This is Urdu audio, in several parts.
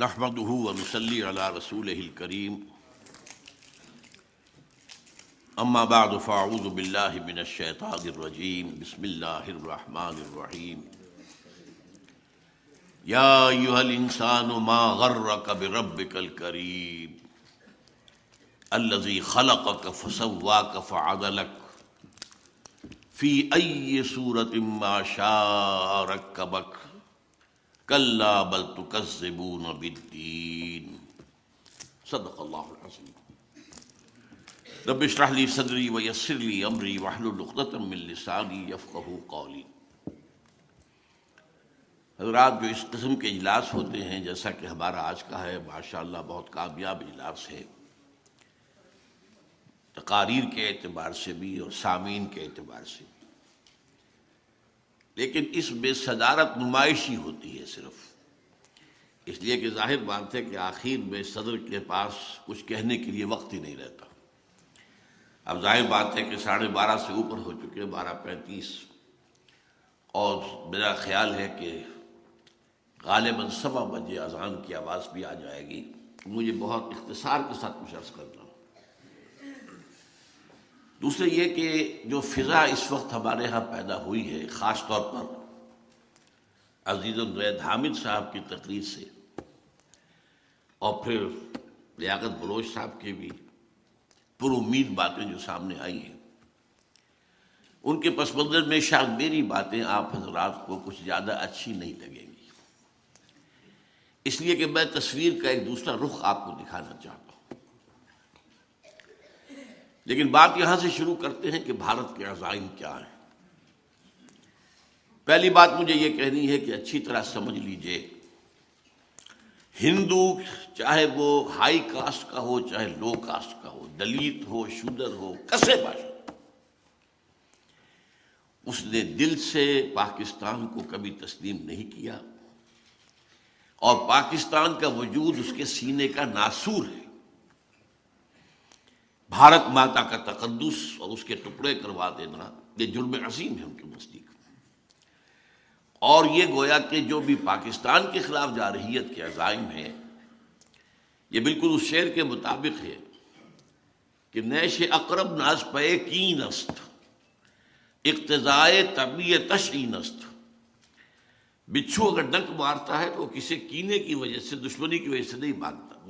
نحمده ونصلي على رسوله الكريم اما بعد فاعوذ بالله من الشيطان الرجيم بسم الله الرحمن الرحيم يا أيها الإنسان ما غرك بربك الكريم الذي خلقك فسواك فعدلك في أي صورة ما شاء ركبك كلا بل تكذبون بالدين صدق الله العظيم رب اشرح لي صدري ويسر لي امري واحلل عقدة من لساني يفقهوا قولي۔ حضرات، جو اس قسم کے اجلاس ہوتے ہیں جیسا کہ ہمارا آج کا ہے، ماشاءاللہ بہت کامیاب اجلاس ہے، تقاریر کے اعتبار سے بھی اور سامعین کے اعتبار سے بھی، لیکن اس میں صدارت نمائشی ہوتی ہے صرف اس لیے کہ ظاہر بات ہے کہ آخر میں صدر کے پاس کچھ کہنے کے لیے وقت ہی نہیں رہتا۔ اب ظاہر بات ہے کہ 12:30 سے اوپر ہو چکے، 12:35، اور میرا خیال ہے کہ غالباً 7 بجے اذان کی آواز بھی آ جائے گی۔ مجھے بہت اختصار کے ساتھ کچھ عرض کرنا ہوں۔ دوسرے یہ کہ جو فضا اس وقت ہمارے ہاں پیدا ہوئی ہے، خاص طور پر عزیز الزید حامد صاحب کی تقریر سے اور پھر لیاقت بلوچ صاحب کی بھی پر امید باتیں جو سامنے آئی ہیں، ان کے پس منظر میں شاید میری باتیں آپ حضرات کو کچھ زیادہ اچھی نہیں لگیں گی، اس لیے کہ میں تصویر کا ایک دوسرا رخ آپ کو دکھانا چاہتا ہوں۔ لیکن بات یہاں سے شروع کرتے ہیں کہ بھارت کے عزائم کیا ہیں۔ پہلی بات مجھے یہ کہنی ہے کہ اچھی طرح سمجھ لیجئے، ہندو چاہے وہ ہائی کاسٹ کا ہو چاہے لو کاسٹ کا ہو، دلت ہو شودر ہو، کسے باشد، اس نے دل سے پاکستان کو کبھی تسلیم نہیں کیا، اور پاکستان کا وجود اس کے سینے کا ناسور ہے۔ بھارت ماتا کا تقدس اور اس کے ٹکڑے کروا دینا یہ جرم عظیم ہے ان کے نزدیک، اور یہ گویا کہ جو بھی پاکستان کے خلاف جارحیت کے عزائم ہیں، یہ بالکل اس شعر کے مطابق ہے کہ نیش اقرب ناز پے کین است، اقتضائے طبیعت تشعین است۔ بچھو اگر ڈنک مارتا ہے تو کسی کینے کی وجہ سے، دشمنی کی وجہ سے نہیں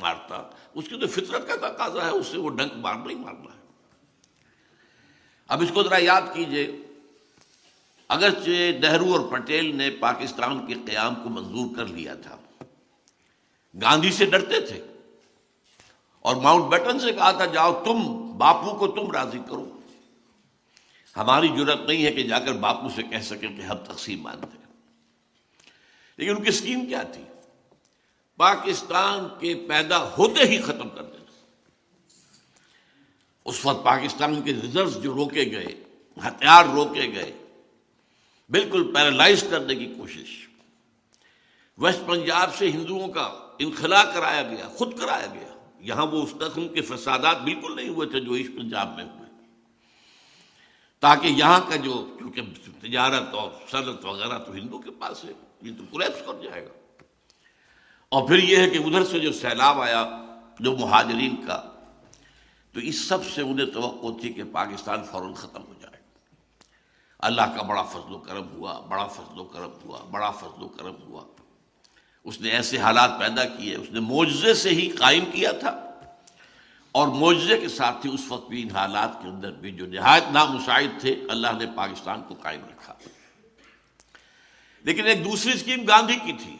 مارتا، اس کی تو فطرت کا تقاضا ہے، اس سے وہ ڈنک مارنا ہی مارنا ہے۔ اب اس کو ذرا یاد کیجئے، اگرچہ نہرو اور پٹیل نے پاکستان کے قیام کو منظور کر لیا تھا، گاندھی سے ڈرتے تھے اور ماؤنٹ بیٹن سے کہا تھا جاؤ تم باپو کو تم راضی کرو، ہماری جرأت نہیں ہے کہ جا کر باپو سے کہہ سکیں کہ ہم تقسیم مانتے ہیں۔ لیکن ان کی اسکیم کیا تھی؟ پاکستان کے پیدا ہوتے ہی ختم کر دینا۔ اس وقت پاکستان کے ریزروز جو روکے گئے، ہتھیار روکے گئے، بالکل پیرالائز کرنے کی کوشش۔ ویسٹ پنجاب سے ہندوؤں کا انخلا کرایا گیا، خود کرایا گیا۔ یہاں وہ اس قسم کے فسادات بالکل نہیں ہوئے تھے جو ایسٹ پنجاب میں ہوئے، تاکہ یہاں کا جو چونکہ تجارت اور صنعت وغیرہ تو ہندو کے پاس ہے، یہ تو کولیپس کر جائے گا۔ اور پھر یہ ہے کہ ادھر سے جو سیلاب آیا جو مہاجرین کا، تو اس سب سے انہیں توقع تھی کہ پاکستان فوراً ختم ہو جائے۔ اللہ کا بڑا فضل و کرم ہوا، بڑا فضل و کرم ہوا، بڑا فضل و کرم ہوا۔ اس نے ایسے حالات پیدا کیے، اس نے معجزے سے ہی قائم کیا تھا، اور معجزے کے ساتھ ہی اس وقت بھی ان حالات کے اندر بھی جو نہایت نامساعد تھے، اللہ نے پاکستان کو قائم رکھا۔ لیکن ایک دوسری اسکیم گاندھی کی تھی۔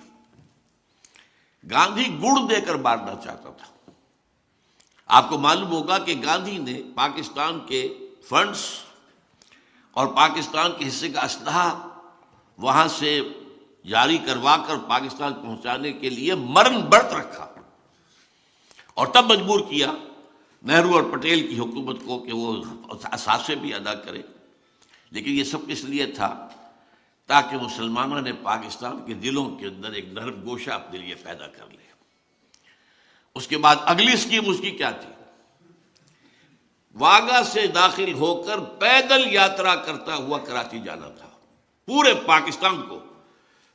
گاندھی گڑ دے کر مارنا چاہتا تھا۔ آپ کو معلوم ہوگا کہ گاندھی نے پاکستان کے فنڈز اور پاکستان کے حصے کا اسلحہ وہاں سے جاری کروا کر پاکستان پہنچانے کے لیے مرن برت رکھا، اور تب مجبور کیا نہرو اور پٹیل کی حکومت کو کہ وہ اثاثے بھی ادا کرے۔ لیکن یہ سب کس لیے تھا؟ تاکہ مسلمانوں نے پاکستان کے دلوں کے اندر ایک نرم گوشہ اپنے لیے پیدا کر لے۔ اس کے بعد اگلی اسکیم اس کی کیا تھی؟ واگا سے داخل ہو کر پیدل یاترا کرتا ہوا کراچی جانا تھا۔ پورے پاکستان کو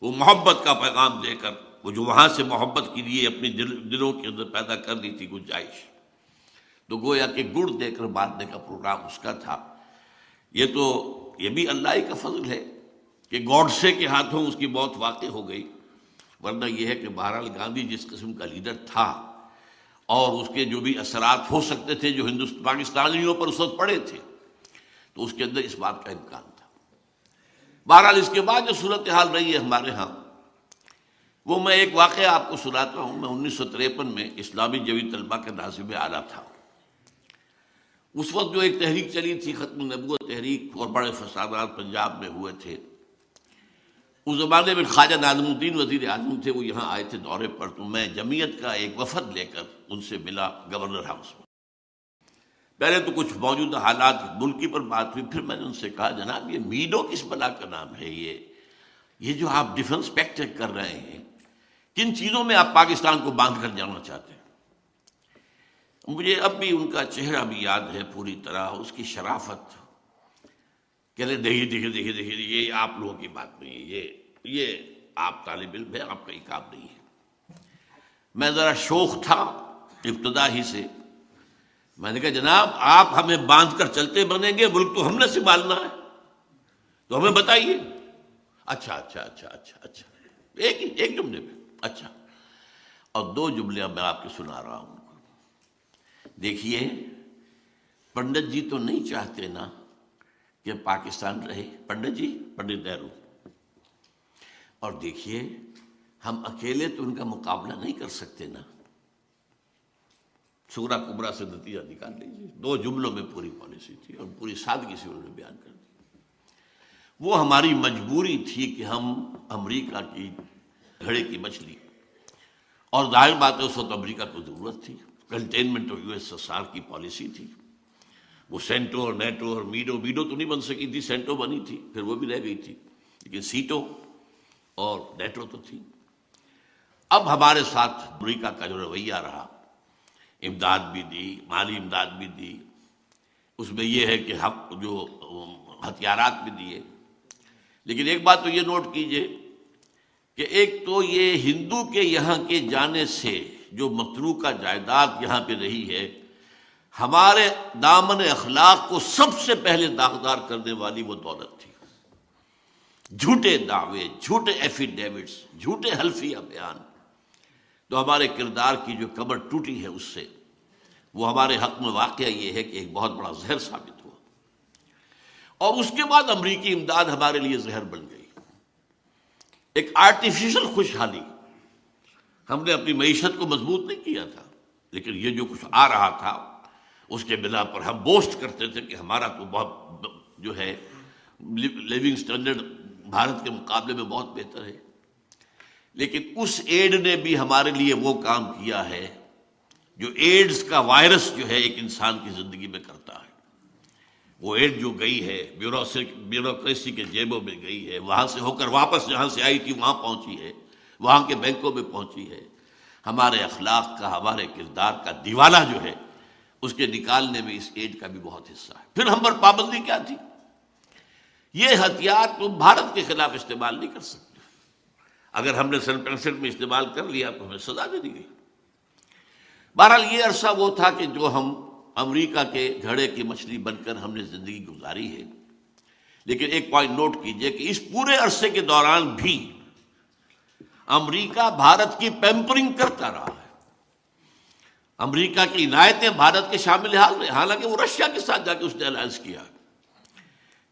وہ محبت کا پیغام دے کر وہ جو وہاں سے محبت کے لیے اپنی دلوں کے اندر پیدا کر لی تھی گنجائش، تو گویا کہ گڑ دے کر مارنے کا پروگرام اس کا تھا۔ یہ بھی اللہ ہی کا فضل ہے کہ گوڈسے کے ہاتھوں اس کی موت واقع ہو گئی، ورنہ یہ ہے کہ بہرحال گاندھی جس قسم کا لیڈر تھا اور اس کے جو بھی اثرات ہو سکتے تھے جو پاکستانیوں پر اس وقت پڑے تھے، تو اس کے اندر اس بات کا امکان تھا۔ بہرحال اس کے بعد جو صورتحال رہی ہے ہمارے ہاں، وہ میں ایک واقعہ آپ کو سناتا ہوں۔ میں 1953 میں اسلامی جوی طلبہ کا ناظم اعلیٰ تھا۔ اس وقت جو ایک تحریک چلی تھی ختم نبوت تحریک، اور بڑے فسادات پنجاب میں ہوئے تھے۔ اس زمانے میں خواجہ ناظم الدین وزیر اعظم تھے، وہ یہاں آئے تھے دورے پر، تو میں جمعیت کا ایک وفد لے کر ان سے ملا گورنر ہاؤس میں۔ پہلے تو کچھ موجودہ حالات ملکی پر بات ہوئی، پھر میں نے ان سے کہا جناب یہ میڈو کس بلا کا نام ہے؟ یہ جو آپ ڈیفنس پیکٹ کر رہے ہیں، کن چیزوں میں آپ پاکستان کو باندھ کر جانا چاہتے ہیں؟ مجھے اب بھی ان کا چہرہ بھی یاد ہے پوری طرح، اس کی شرافت۔ کہہ رہے دیکھیے یہ آپ لوگوں کی بات نہیں ہے، یہ آپ طالب علم ہے، آپ کا ہی کام نہیں ہے۔ میں ذرا شوخ تھا ابتدا ہی سے، میں نے کہا جناب آپ ہمیں باندھ کر چلتے بنیں گے، ملک تو ہم نے سنبھالنا ہے، تو ہمیں بتائیے۔ اچھا ایک جملے میں اچھا، اور دو جملے میں آپ کے سنا رہا ہوں۔ دیکھیے پنڈت جی تو نہیں چاہتے نا کہ پاکستان رہے، پنڈت نہرو، اور دیکھیے ہم اکیلے تو ان کا مقابلہ نہیں کر سکتے نا۔ سورہ کبریٰ سے نتیجہ نکال لیجیے، دو جملوں میں پوری پالیسی تھی اور پوری سادگی سے انہوں نے بیان کر دی۔ وہ ہماری مجبوری تھی کہ ہم امریکہ کی گھڑے کی مچھلی، اور ظاہر بات ہے اس وقت امریکہ کو ضرورت تھی، کنٹینمنٹ آف USSR کی پالیسی تھی۔ وہ سینٹو اور نیٹو اور میڈو تو نہیں بن سکی تھی، سینٹو بنی تھی، پھر وہ بھی رہ گئی تھی، لیکن سیٹو اور نیٹو تو تھی۔ اب ہمارے ساتھ امریکہ کا جو رویہ رہا، امداد بھی دی، مالی امداد بھی دی، اس میں یہ ہے کہ جو ہتھیارات بھی دیے، لیکن ایک بات تو یہ نوٹ کیجئے کہ ایک تو یہ ہندو کے یہاں کے جانے سے جو متروکہ جائیداد یہاں پہ رہی ہے، ہمارے دامن اخلاق کو سب سے پہلے داغدار کرنے والی وہ دولت تھی۔ جھوٹے دعوے، جھوٹے ایفیڈیوٹس، جھوٹے حلفیہ بیان، تو ہمارے کردار کی جو کمر ٹوٹی ہے اس سے، وہ ہمارے حق میں واقعہ یہ ہے کہ ایک بہت بڑا زہر ثابت ہوا، اور اس کے بعد امریکی امداد ہمارے لیے زہر بن گئی، ایک آرٹیفیشل خوشحالی۔ ہم نے اپنی معیشت کو مضبوط نہیں کیا تھا، لیکن یہ جو کچھ آ رہا تھا اس کے بنا پر ہم بوسٹ کرتے تھے کہ ہمارا تو بہت جو ہے لیونگ سٹینڈرڈ بھارت کے مقابلے میں بہت بہتر ہے، لیکن اس ایڈ نے بھی ہمارے لیے وہ کام کیا ہے جو ایڈز کا وائرس جو ہے ایک انسان کی زندگی میں کرتا ہے۔ وہ ایڈ جو گئی ہے بیوروکریسی کے جیبوں میں گئی ہے، وہاں سے ہو کر واپس جہاں سے آئی تھی وہاں پہنچی ہے، وہاں کے بینکوں میں پہنچی ہے۔ ہمارے اخلاق کا، ہمارے کردار کا دیوالہ جو ہے اس کے نکالنے میں اس ایڈ کا بھی بہت حصہ ہے۔ پھر ہم پر پابندی کیا تھی؟ یہ ہتھیار تم بھارت کے خلاف استعمال نہیں کر سکتے، اگر ہم نے سن 65 میں استعمال کر لیا تو ہمیں سزا دے دی گئی۔ بہرحال یہ عرصہ وہ تھا کہ جو ہم امریکہ کے گھڑے کی مچھلی بن کر ہم نے زندگی گزاری ہے، لیکن ایک پوائنٹ نوٹ کیجئے کہ اس پورے عرصے کے دوران بھی امریکہ بھارت کی پیمپرنگ کرتا رہا ہے۔ امریکہ کی عنایتیں بھارت کے شامل حال رہے، حالانکہ وہ رشیا کے ساتھ جا کے اس نے الائنس کیا،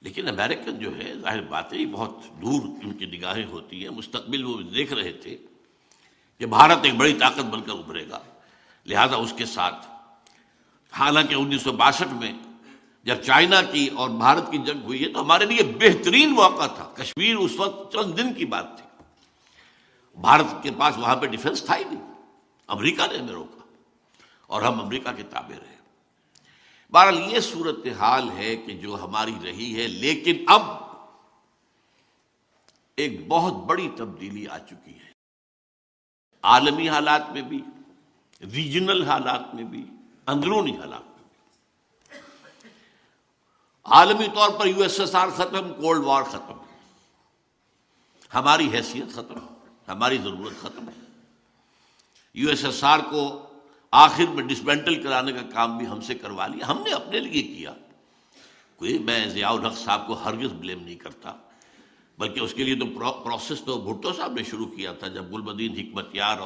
لیکن امریکن جو ہے ظاہر بات ہے بہت دور ان کی نگاہیں ہوتی ہیں، مستقبل وہ دیکھ رہے تھے کہ بھارت ایک بڑی طاقت بن کر ابھرے گا، لہذا اس کے ساتھ، حالانکہ 1962 میں جب چائنا کی اور بھارت کی جنگ ہوئی ہے تو ہمارے لیے بہترین موقع تھا۔ کشمیر اس وقت چند دن کی بات تھی، بھارت کے پاس وہاں پہ ڈیفنس تھا ہی نہیں، امریکہ نے ہمیں روکا اور ہم امریکہ کے تابع رہے۔ بہرحال یہ صورتحال ہے کہ جو ہماری رہی ہے، لیکن اب ایک بہت بڑی تبدیلی آ چکی ہے، عالمی حالات میں بھی، ریجنل حالات میں بھی، اندرونی حالات میں بھی۔ عالمی طور پر USSR ختم، کولڈ وار ختم، ہماری حیثیت ختم، ہماری ضرورت ختم ہے۔ یو ایس ایس آر کو آخر میں ڈسمینٹل کرانے کا کام بھی ہم سے کروا لیا، ہم نے اپنے لیے کیا۔ کوئی میں ضیاء الحق صاحب کو ہرگز بلیم نہیں کرتا، بلکہ اس کے لیے تو پروسیس تو بھٹو صاحب نے شروع کیا تھا، جب گل بدین حکمت یار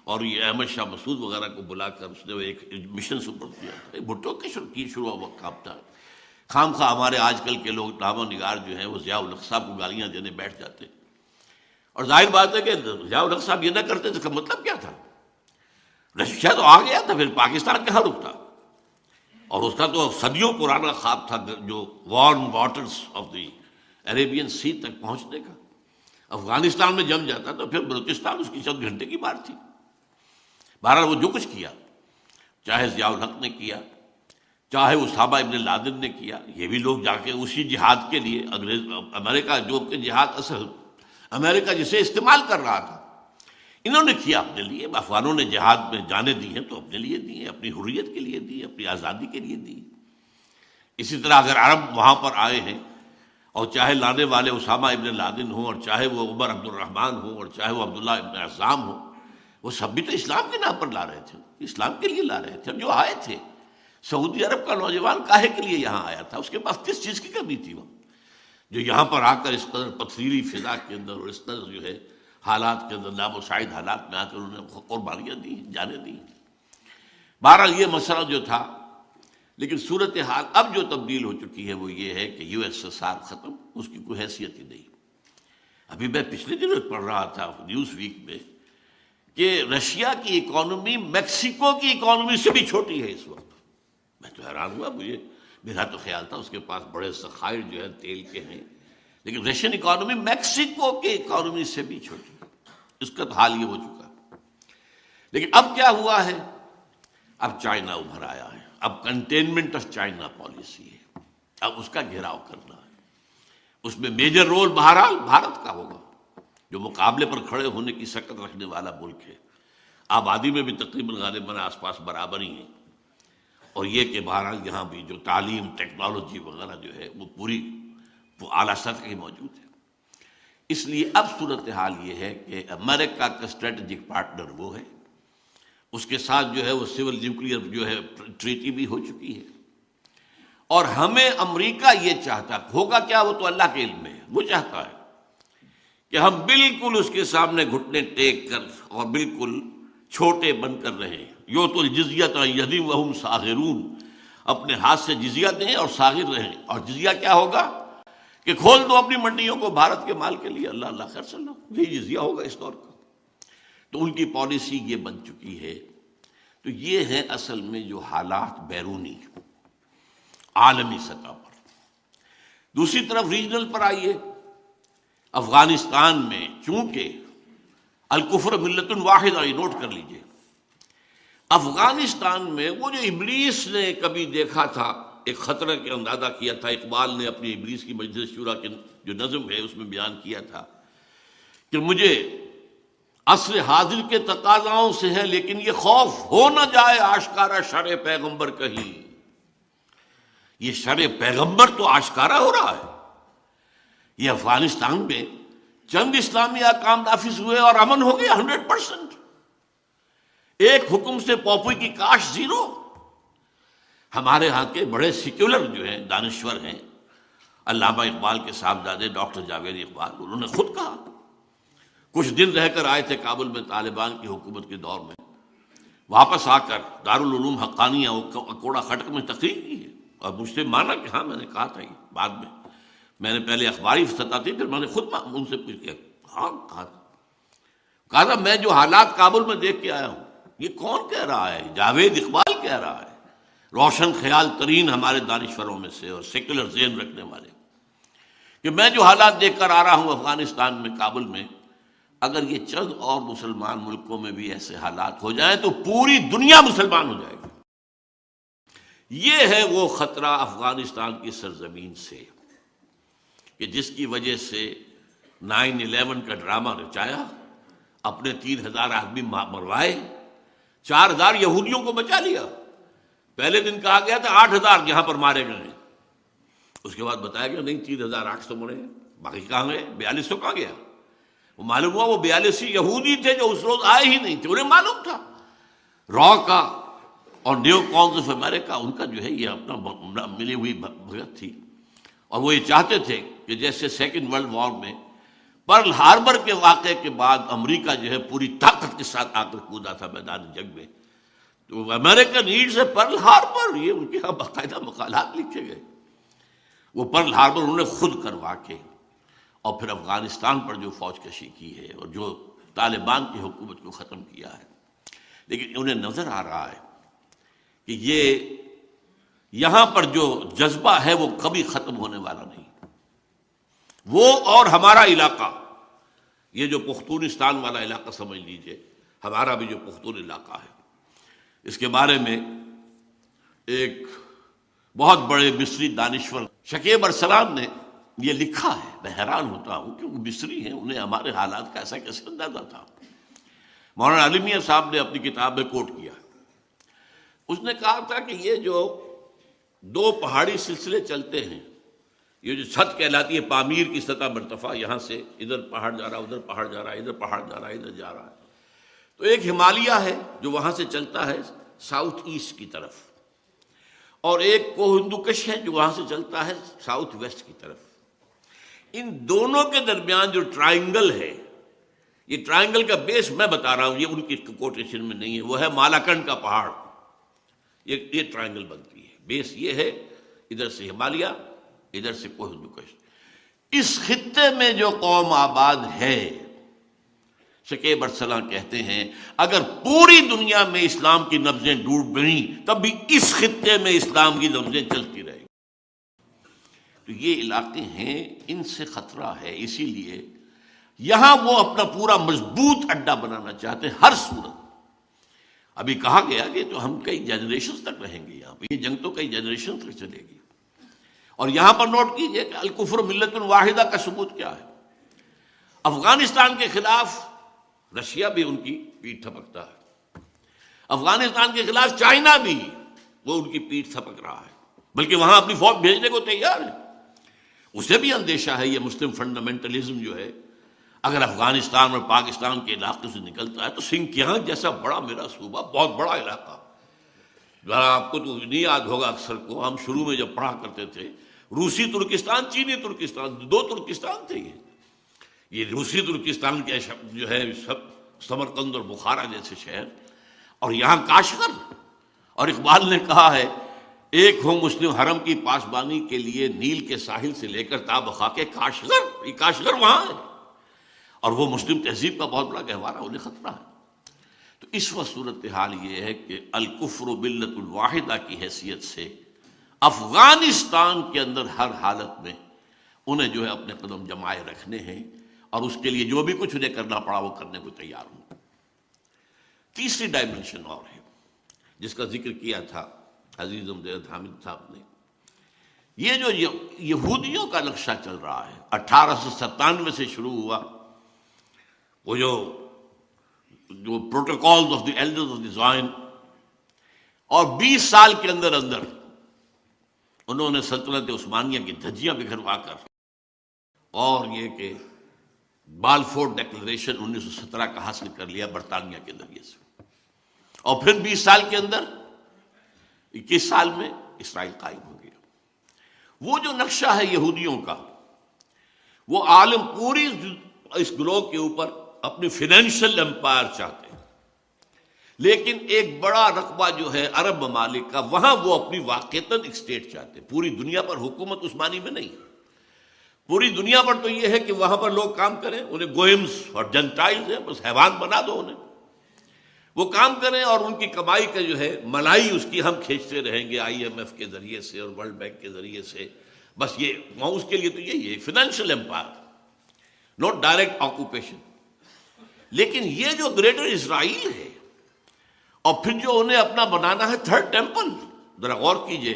اور یہ احمد شاہ مسعود وغیرہ کو بلا کر اس نے ایک مشن سپرد کیا تھا، بھٹو کے شروع ہوا کام تھا۔ خام خواہ ہمارے آج کل کے لوگ نامہ نگار جو ہیں وہ ضیاء الحق صاحب کو گالیاں دینے بیٹھ جاتے، اور ظاہر بات ہے کہ ضیاء الحق صاحب یہ نہ کرتے تو اس کا مطلب کیا تھا؟ رشیا تو آ گیا تھا، پھر پاکستان کہاں رکتا؟ اور اس کا تو صدیوں پرانا خواب تھا جو warm waters of the Arabian Sea تک پہنچنے کا۔ افغانستان میں جم جاتا تو پھر بلوچستان اس کی چند گھنٹے کی بات تھی۔ بہرحال وہ جو کچھ کیا، چاہے ضیاء الحق نے کیا، چاہے اسامہ ابن لادن نے کیا، یہ بھی لوگ جا کے اسی جہاد کے لیے امریکہ جو کہ جہاد اصل امریکہ جسے استعمال کر رہا تھا، انہوں نے کیا اپنے لیے۔ افغانوں نے جہاد میں جانیں دی ہیں تو اپنے لیے دی ہیں، اپنی حریت کے لیے دی، اپنی آزادی کے لیے دی۔ اسی طرح اگر عرب وہاں پر آئے ہیں، اور چاہے لانے والے اسامہ ابن لادن ہوں، اور چاہے وہ عمر عبد الرحمن ہوں، اور چاہے وہ عبداللہ ابن عزام ہوں، وہ سب بھی تو اسلام کے نام پر لا رہے تھے، اسلام کے لیے لا رہے تھے۔ جو آئے تھے، سعودی عرب کا نوجوان کاہے کے لیے یہاں آیا تھا؟ اس کے پاس کس چیز کی کمی تھی وہ جو یہاں پر آ کر اس قدر پتھریلی فضا کے اندر اور اس قدر جو ہے حالات کے اندر نامساعد حالات میں آ کر انہوں نے قربانیاں دی، جانیں دی۔ بہرحال یہ مسئلہ جو تھا، لیکن صورتحال اب جو تبدیل ہو چکی ہے وہ یہ ہے کہ یو ایس ایس آر ختم، اس کی کوئی حیثیت ہی نہیں۔ ابھی میں پچھلے دنوں پڑھ رہا تھا نیوز ویک میں کہ رشیا کی اکانومی میکسیکو کی اکانومی سے بھی چھوٹی ہے اس وقت۔ میں تو حیران ہوا، میرا تو خیال تھا اس کے پاس بڑے ذخائر جو ہے تیل کے ہیں، لیکن رشین اکانومی میکسیکو کی اکانومی سے بھی چھوٹی ہے۔ اس کا تو حال یہ ہو چکا ہے۔ لیکن اب کیا ہوا ہے؟ اب چائنا ابھر آیا ہے، اب کنٹینمنٹ آف چائنا پالیسی ہے، اب اس کا گھیراؤ کرنا ہے۔ اس میں میجر رول بہرحال بھارت کا ہوگا، جو مقابلے پر کھڑے ہونے کی سکت رکھنے والا ملک ہے۔ آبادی میں بھی تقریباً غالباً آس پاس برابر ہی ہیں، اور یہ کہ بہرحال یہاں بھی جو تعلیم، ٹیکنالوجی وغیرہ جو ہے وہ پوری اعلیٰ سطح کی موجود ہے۔ اس لیے اب صورتحال یہ ہے کہ امریکہ کا اسٹریٹجک پارٹنر وہ ہے، اس کے ساتھ جو ہے وہ سول نیوکلیئر جو ہے ٹریٹی بھی ہو چکی ہے، اور ہمیں امریکہ یہ چاہتا ہوگا کیا، وہ تو اللہ کے علم میں ہے، وہ چاہتا ہے کہ ہم بالکل اس کے سامنے گھٹنے ٹیک کر اور بالکل چھوٹے بن کر رہیں۔ یؤت الجزیۃ عن ید وہم صاغرون، اپنے ہاتھ سے جزیہ دیں اور صاغر رہیں۔ اور جزیہ کیا ہوگا کہ کھول دو اپنی منڈیوں کو بھارت کے مال کے لیے، اللہ اللہ خیر صلی اللہ، یہی جزیہ ہوگا اس دور کا۔ تو ان کی پالیسی یہ بن چکی ہے۔ تو یہ ہے اصل میں جو حالات بیرونی عالمی سطح پر۔ دوسری طرف ریجنل پر آئیے، افغانستان میں چونکہ الکفر ملت واحدہ، یہ نوٹ کر لیجئے، افغانستان میں وہ جو ابلیس نے کبھی دیکھا تھا، ایک خطرہ کے اندازہ کیا تھا، اقبال نے اپنی ابلیس کی مجلس شورا کے جو نظم ہے اس میں بیان کیا تھا کہ مجھے عصر حاضر کے تقاضاؤں سے ہے، لیکن یہ خوف ہو نہ جائے آشکارا شرع پیغمبر کہیں۔ یہ شرع پیغمبر تو آشکارا ہو رہا ہے۔ یہ افغانستان میں چند اسلامی احکام نافذ ہوئے اور امن ہو گیا 100%۔ ایک حکم سے پوپوئی کی کاش زیرو۔ ہمارے ہاں کے بڑے سیکولر جو ہیں، دانشور ہیں، علامہ اقبال کے صاحبزادے ڈاکٹر جاوید اقبال، انہوں نے خود کہا، کچھ دن رہ کر آئے تھے کابل میں طالبان کی حکومت کے دور میں، واپس آ کر دارالعلوم حقانیہ اکوڑا خٹک میں تقریر کی ہے، اور مجھ سے مانا کہ ہاں میں نے کہا تھا، یہ بعد میں نے پہلے اخباری سطح تھی، پھر میں نے خود ان سے پوچھ کے ہاں کہا تھا میں جو حالات کابل میں دیکھ کے آیا ہوں، یہ کون کہہ رہا ہے؟ جاوید اقبال کہہ رہا ہے، روشن خیال ترین ہمارے دانشوروں میں سے اور سیکولر ذہن رکھنے والے، کہ میں جو حالات دیکھ کر آ رہا ہوں افغانستان میں، کابل میں، اگر یہ چند اور مسلمان ملکوں میں بھی ایسے حالات ہو جائیں تو پوری دنیا مسلمان ہو جائے گی۔ یہ ہے وہ خطرہ افغانستان کی سرزمین سے کہ جس کی وجہ سے 9/11 کا ڈرامہ رچایا، اپنے 3,000 آدمی مروائے، 4,000 یہودیوں کو بچا لیا۔ پہلے دن کہا گیا تھا 8,000 یہاں پر مارے گئے ہیں، اس کے بعد بتایا گیا نہیں 3,800 مرے ہیں، باقی کہاں گئے؟ 4,200 کہاں گیا؟ وہ معلوم ہوا وہ 42 یہودی تھے جو اس روز آئے ہی نہیں تھے، انہیں معلوم تھا را کا اور نیو کانز آف امریکہ ان کا جو ہے یہ اپنا ملی ہوئی بھگت تھی، اور وہ یہ چاہتے تھے کہ جیسے سیکنڈ ورلڈ وار میں پرل ہاربر کے واقعے کے بعد امریکہ جو ہے پوری طاقت کے ساتھ آ کر کودا تھا میدان جنگ میں، تو امریکہ نیڈز اے پرل ہاربر، یہ ان کے یہاں باقاعدہ مقالات لکھے گئے۔ وہ پرل ہاربر انہوں نے خود کروا کے اور پھر افغانستان پر جو فوج کشی کی ہے اور جو طالبان کی حکومت کو ختم کیا ہے، لیکن انہیں نظر آ رہا ہے کہ یہ یہاں پر جو جذبہ ہے وہ کبھی ختم ہونے والا نہیں۔ وہ اور ہمارا علاقہ، یہ جو پختونستان والا علاقہ سمجھ لیجئے، ہمارا بھی جو پختون علاقہ ہے، اس کے بارے میں ایک بہت بڑے مصری دانشور شکیب ارسلان نے یہ لکھا ہے۔ میں حیران ہوتا ہوں کہ وہ مصری ہیں، انہیں ہمارے حالات کا ایسا کیسے اندازہ تھا۔ مولانا علی میاں صاحب نے اپنی کتاب میں کوٹ کیا، اس نے کہا تھا کہ یہ جو دو پہاڑی سلسلے چلتے ہیں، یہ جو چھت کہلاتی ہے پامیر کی سطح مرتفع، یہاں سے ادھر پہاڑ جا رہا، ادھر پہاڑ جا رہا، ادھر پہاڑ جا رہا، ادھر جا رہا ہے، تو ایک ہمالیہ ہے جو وہاں سے چلتا ہے ساؤتھ ایسٹ کی طرف، اور ایک کوہ ہندوکش ہے جو وہاں سے چلتا ہے ساؤتھ ویسٹ کی طرف۔ ان دونوں کے درمیان جو ٹرائنگل ہے، یہ ٹرائنگل کا بیس میں بتا رہا ہوں، یہ ان کی کوٹیشن میں نہیں ہے، وہ ہے مالاکنڈ کا پہاڑ، یہ ٹرائنگل بنتی ہے۔ بیس یہ ہے، ادھر سے ہمالیہ، ادھر سے کوہ ہندوکش۔ اس خطے میں جو قوم آباد ہے، شکیب ارسلان کہتے ہیں اگر پوری دنیا میں اسلام کی نبضیں ڈوب گئیں تب بھی اس خطے میں اسلام کی نبضیں چلتی رہیں۔ تو یہ علاقے ہیں، ان سے خطرہ ہے، اسی لیے یہاں وہ اپنا پورا مضبوط اڈا بنانا چاہتے ہیں ہر صورت۔ ابھی کہا گیا کہ تو ہم کئی جنریشن تک رہیں گے یہاں پہ، یہ جنگ تو کئی جنریشن تک چلے گی۔ اور یہاں پر نوٹ کیجئے کہ الکفر ملت واحدہ کا ثبوت کیا ہے۔ افغانستان کے خلاف رشیا بھی ان کی پیٹھ تھپکتا ہے، افغانستان کے خلاف چائنا بھی وہ ان کی پیٹھ تھپک رہا ہے، بلکہ وہاں اپنی فوج بھیجنے کو تیار ہے۔ اسے بھی اندیشہ ہے یہ مسلم فنڈامنٹلزم جو ہے اگر افغانستان اور پاکستان کے علاقے سے نکلتا ہے تو سنکیانگ جیسا بڑا میرا صوبہ، بہت بڑا علاقہ، ذرا آپ کو تو نہیں یاد ہوگا اکثر کو، ہم شروع میں جب پڑھا کرتے تھے روسی ترکستان، چینی ترکستان، دو ترکستان تھے یہ روسی ترکستان کے جو ہے سب سمرقند اور بخارا جیسے شہر، اور یہاں کاشغر، اور اقبال نے کہا ہے ایک ہو مسلم حرم کی پاسبانی کے لیے نیل کے ساحل سے لے کر تا بخاک کاشغر، یہ کاشغر وہاں ہے، اور وہ مسلم تہذیب کا بہت بڑا گہوارہ، انہیں خطرہ ہے۔ تو اس وقت صورتحال یہ ہے کہ الکفر ملت الواحدہ کی حیثیت سے افغانستان کے اندر ہر حالت میں انہیں جو ہے اپنے قدم جمائے رکھنے ہیں، اور اس کے لیے جو بھی کچھ انہیں کرنا پڑا وہ کرنے کو تیار ہوں۔ تیسری ڈائمنشن اور ہے جس کا ذکر کیا تھا عزیز امجد حامد صاحب نے، یہ جو یہودیوں کا نقشہ چل رہا ہے 1897 سے شروع ہوا، وہ جو Protocols of the Elders of the Zion, اور 20 سال کے اندر اندر انہوں نے سلطنت عثمانیہ کی دھجیاں بکھروا کر، اور یہ کہ بالفور ڈیکلریشن 1917 کا حاصل کر لیا برطانیہ کے ذریعے سے، اور پھر 20 سال کے اندر 21 سال میں اسرائیل قائم ہو گیا۔ وہ جو نقشہ ہے یہودیوں کا، وہ عالم پوری اس گروہ کے اوپر اپنی فینینشل امپائر چاہتے ہیں، لیکن ایک بڑا رقبہ جو ہے عرب ممالک کا، وہاں وہ اپنی واقعتاً ایک اسٹیٹ چاہتے ہیں، پوری دنیا پر حکومت عثمانی میں نہیں، پوری دنیا پر تو یہ ہے کہ وہاں پر لوگ کام کریں، انہیں گوئمز اور جنٹائلز ہیں، بس حیوان بنا دو انہیں، وہ کام کریں اور ان کی کمائی کا جو ہے ملائی اس کی ہم کھینچتے رہیں گے IMF کے ذریعے سے اور ورلڈ بینک کے ذریعے سے، بس یہ وہاں اس کے لیے تو یہی ہے financial empire, not direct occupation. لیکن یہ جو گریٹر اسرائیل ہے، اور پھر جو انہیں اپنا بنانا ہے تھرڈ ٹیمپل، ذرا غور کیجئے،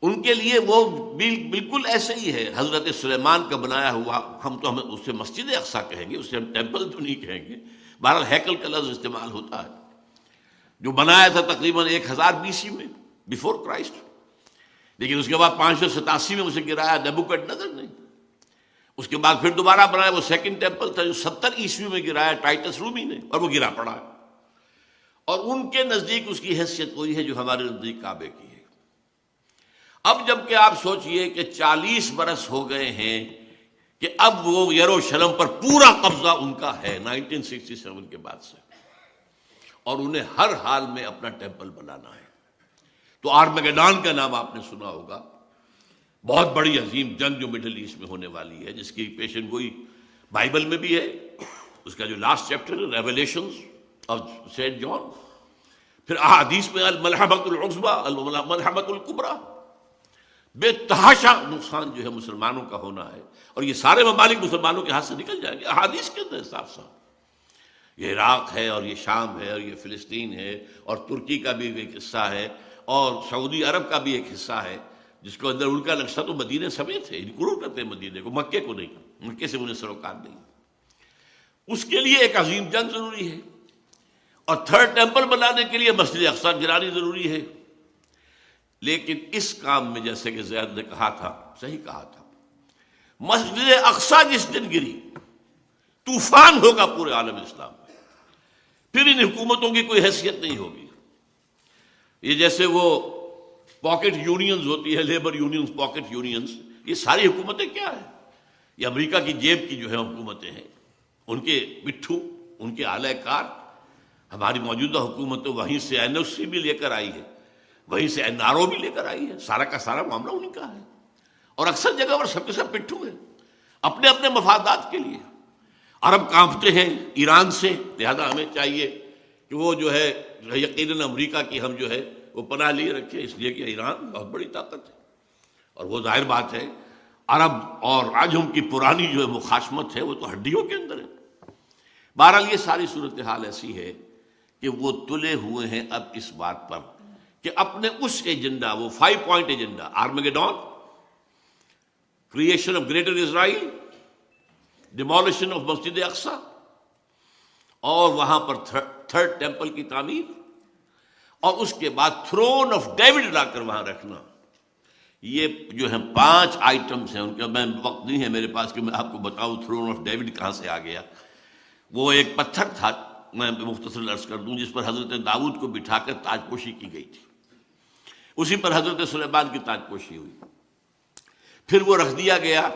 ان کے لیے وہ بالکل ایسے ہی ہے حضرت سلیمان کا بنایا ہوا، ہم اسے مسجد اقصیٰ کہیں گے، اسے ہم ٹیمپل تو نہیں کہیں گے، بہرحال ہیکل کا لفظ استعمال ہوتا ہے، جو بنایا تھا تقریباً 1000 BC میں بیفور کرائسٹ، لیکن اس کے بعد 587 میں اسے گرایا نیبوکڈ نظر نے، اس کے بعد پھر دوبارہ بنایا، وہ سیکنڈ ٹیمپل تھا جو 70 عیسوی میں گرایا ٹائٹس رومی نے، اور وہ گرا پڑا ہے، اور ان کے نزدیک اس کی حیثیت وہی ہے جو ہمارے نزدیک کعبے کی ہے۔ اب جب کہ آپ سوچئے کہ 40 برس ہو گئے ہیں کہ اب وہ یروشلم پر پورا قبضہ ان کا ہے 1967 کے بعد سے، اور انہیں ہر حال میں اپنا ٹیمپل بنانا ہے۔ تو آرمیگیڈون کا نام آپ نے سنا ہوگا، بہت بڑی عظیم جنگ جو مڈل ایسٹ میں ہونے والی ہے، جس کی پیشن گوئی بائبل میں بھی ہے، اس کا جو لاسٹ چیپٹر ہے ریویلیشنز آف سینٹ جان، پھر احادیث میں الملحمۃ العظمیٰ الملحمۃ الکبریٰ، بے تحاشا نقصان جو ہے مسلمانوں کا ہونا ہے، اور یہ سارے ممالک مسلمانوں کے ہاتھ سے نکل جائیں گے، احادیث کے اندر صاف صاف۔ یہ عراق ہے، اور یہ شام ہے، اور یہ فلسطین ہے، اور ترکی کا بھی ایک حصہ ہے، اور سعودی عرب کا بھی ایک حصہ ہے، جس کو اندر ان کا نقشہ تو مدینے سمیت ہے، انکلوڈ کرتے ہیں مدینے کو، مکے کو نہیں، مکے سے انہیں سروکار نہیں۔ اس کے لیے ایک عظیم جنگ ضروری ہے، اور تھرڈ ٹیمپل بنانے کے لیے مسجد اقصی گرانی ضروری ہے۔ لیکن اس کام میں جیسے کہ زید نے کہا تھا، صحیح کہا تھا، مسجد اقصی جس دن گری طوفان ہوگا پورے عالم اسلام میں، پھر ان حکومتوں کی کوئی حیثیت نہیں ہوگی۔ یہ جیسے وہ پاکٹ یونینز ہوتی ہے، لیبر یونینز، پاکٹ یونینز، یہ ساری حکومتیں کیا ہیں؟ یہ امریکہ کی جیب کی جو ہے حکومتیں ہیں، ان کے بٹھو، ان کے اعلی کار۔ ہماری موجودہ حکومت تو وہیں سے این او سی بھی لے کر آئی ہے، وہیں سے این آر او بھی لے کر آئی ہے، سارا کا سارا معاملہ انہیں کا ہے، اور اکثر جگہ پر سب کے سب پٹھو ہیں اپنے اپنے مفادات کے لیے۔ عرب کانپتے ہیں ایران سے، لہذا ہمیں چاہیے کہ وہ جو ہے یقیناً امریکہ کی ہم جو ہے وہ پناہ لیے رکھے، اس لیے کہ ایران بہت بڑی طاقت ہے، اور وہ ظاہر بات ہے عرب اور عجم کی پرانی جو ہے مخاصمت ہے وہ تو ہڈیوں کے اندر ہے۔ بہرحال یہ ساری صورتحال ایسی ہے کہ وہ تلے ہوئے ہیں اب اس بات پر کہ اپنے اس ایجنڈا، وہ 5 point agenda, Armageddon, creation of Greater Israel, demolition of مسجد اقصی، اور وہاں پر تھرڈ ٹیمپل کی تعمیر، اور اس کے بعد تھرون آف ڈیوڈ لا کر وہاں رکھنا، یہ جو ہیں 5 آئٹمز ہیں۔ ان کا میں وقت نہیں ہے میرے پاس کہ میں آپ کو بتاؤں تھرون آف ڈیوڈ کہاں سے آ گیا۔ وہ ایک پتھر تھا، میں مختصر عرض کر دوں، جس پر حضرت داؤد کو بٹھا کر تاج پوشی کی گئی تھی، اسی پر حضرت سلیمان کی تاج پوشی ہوئی، پھر وہ رکھ دیا گیا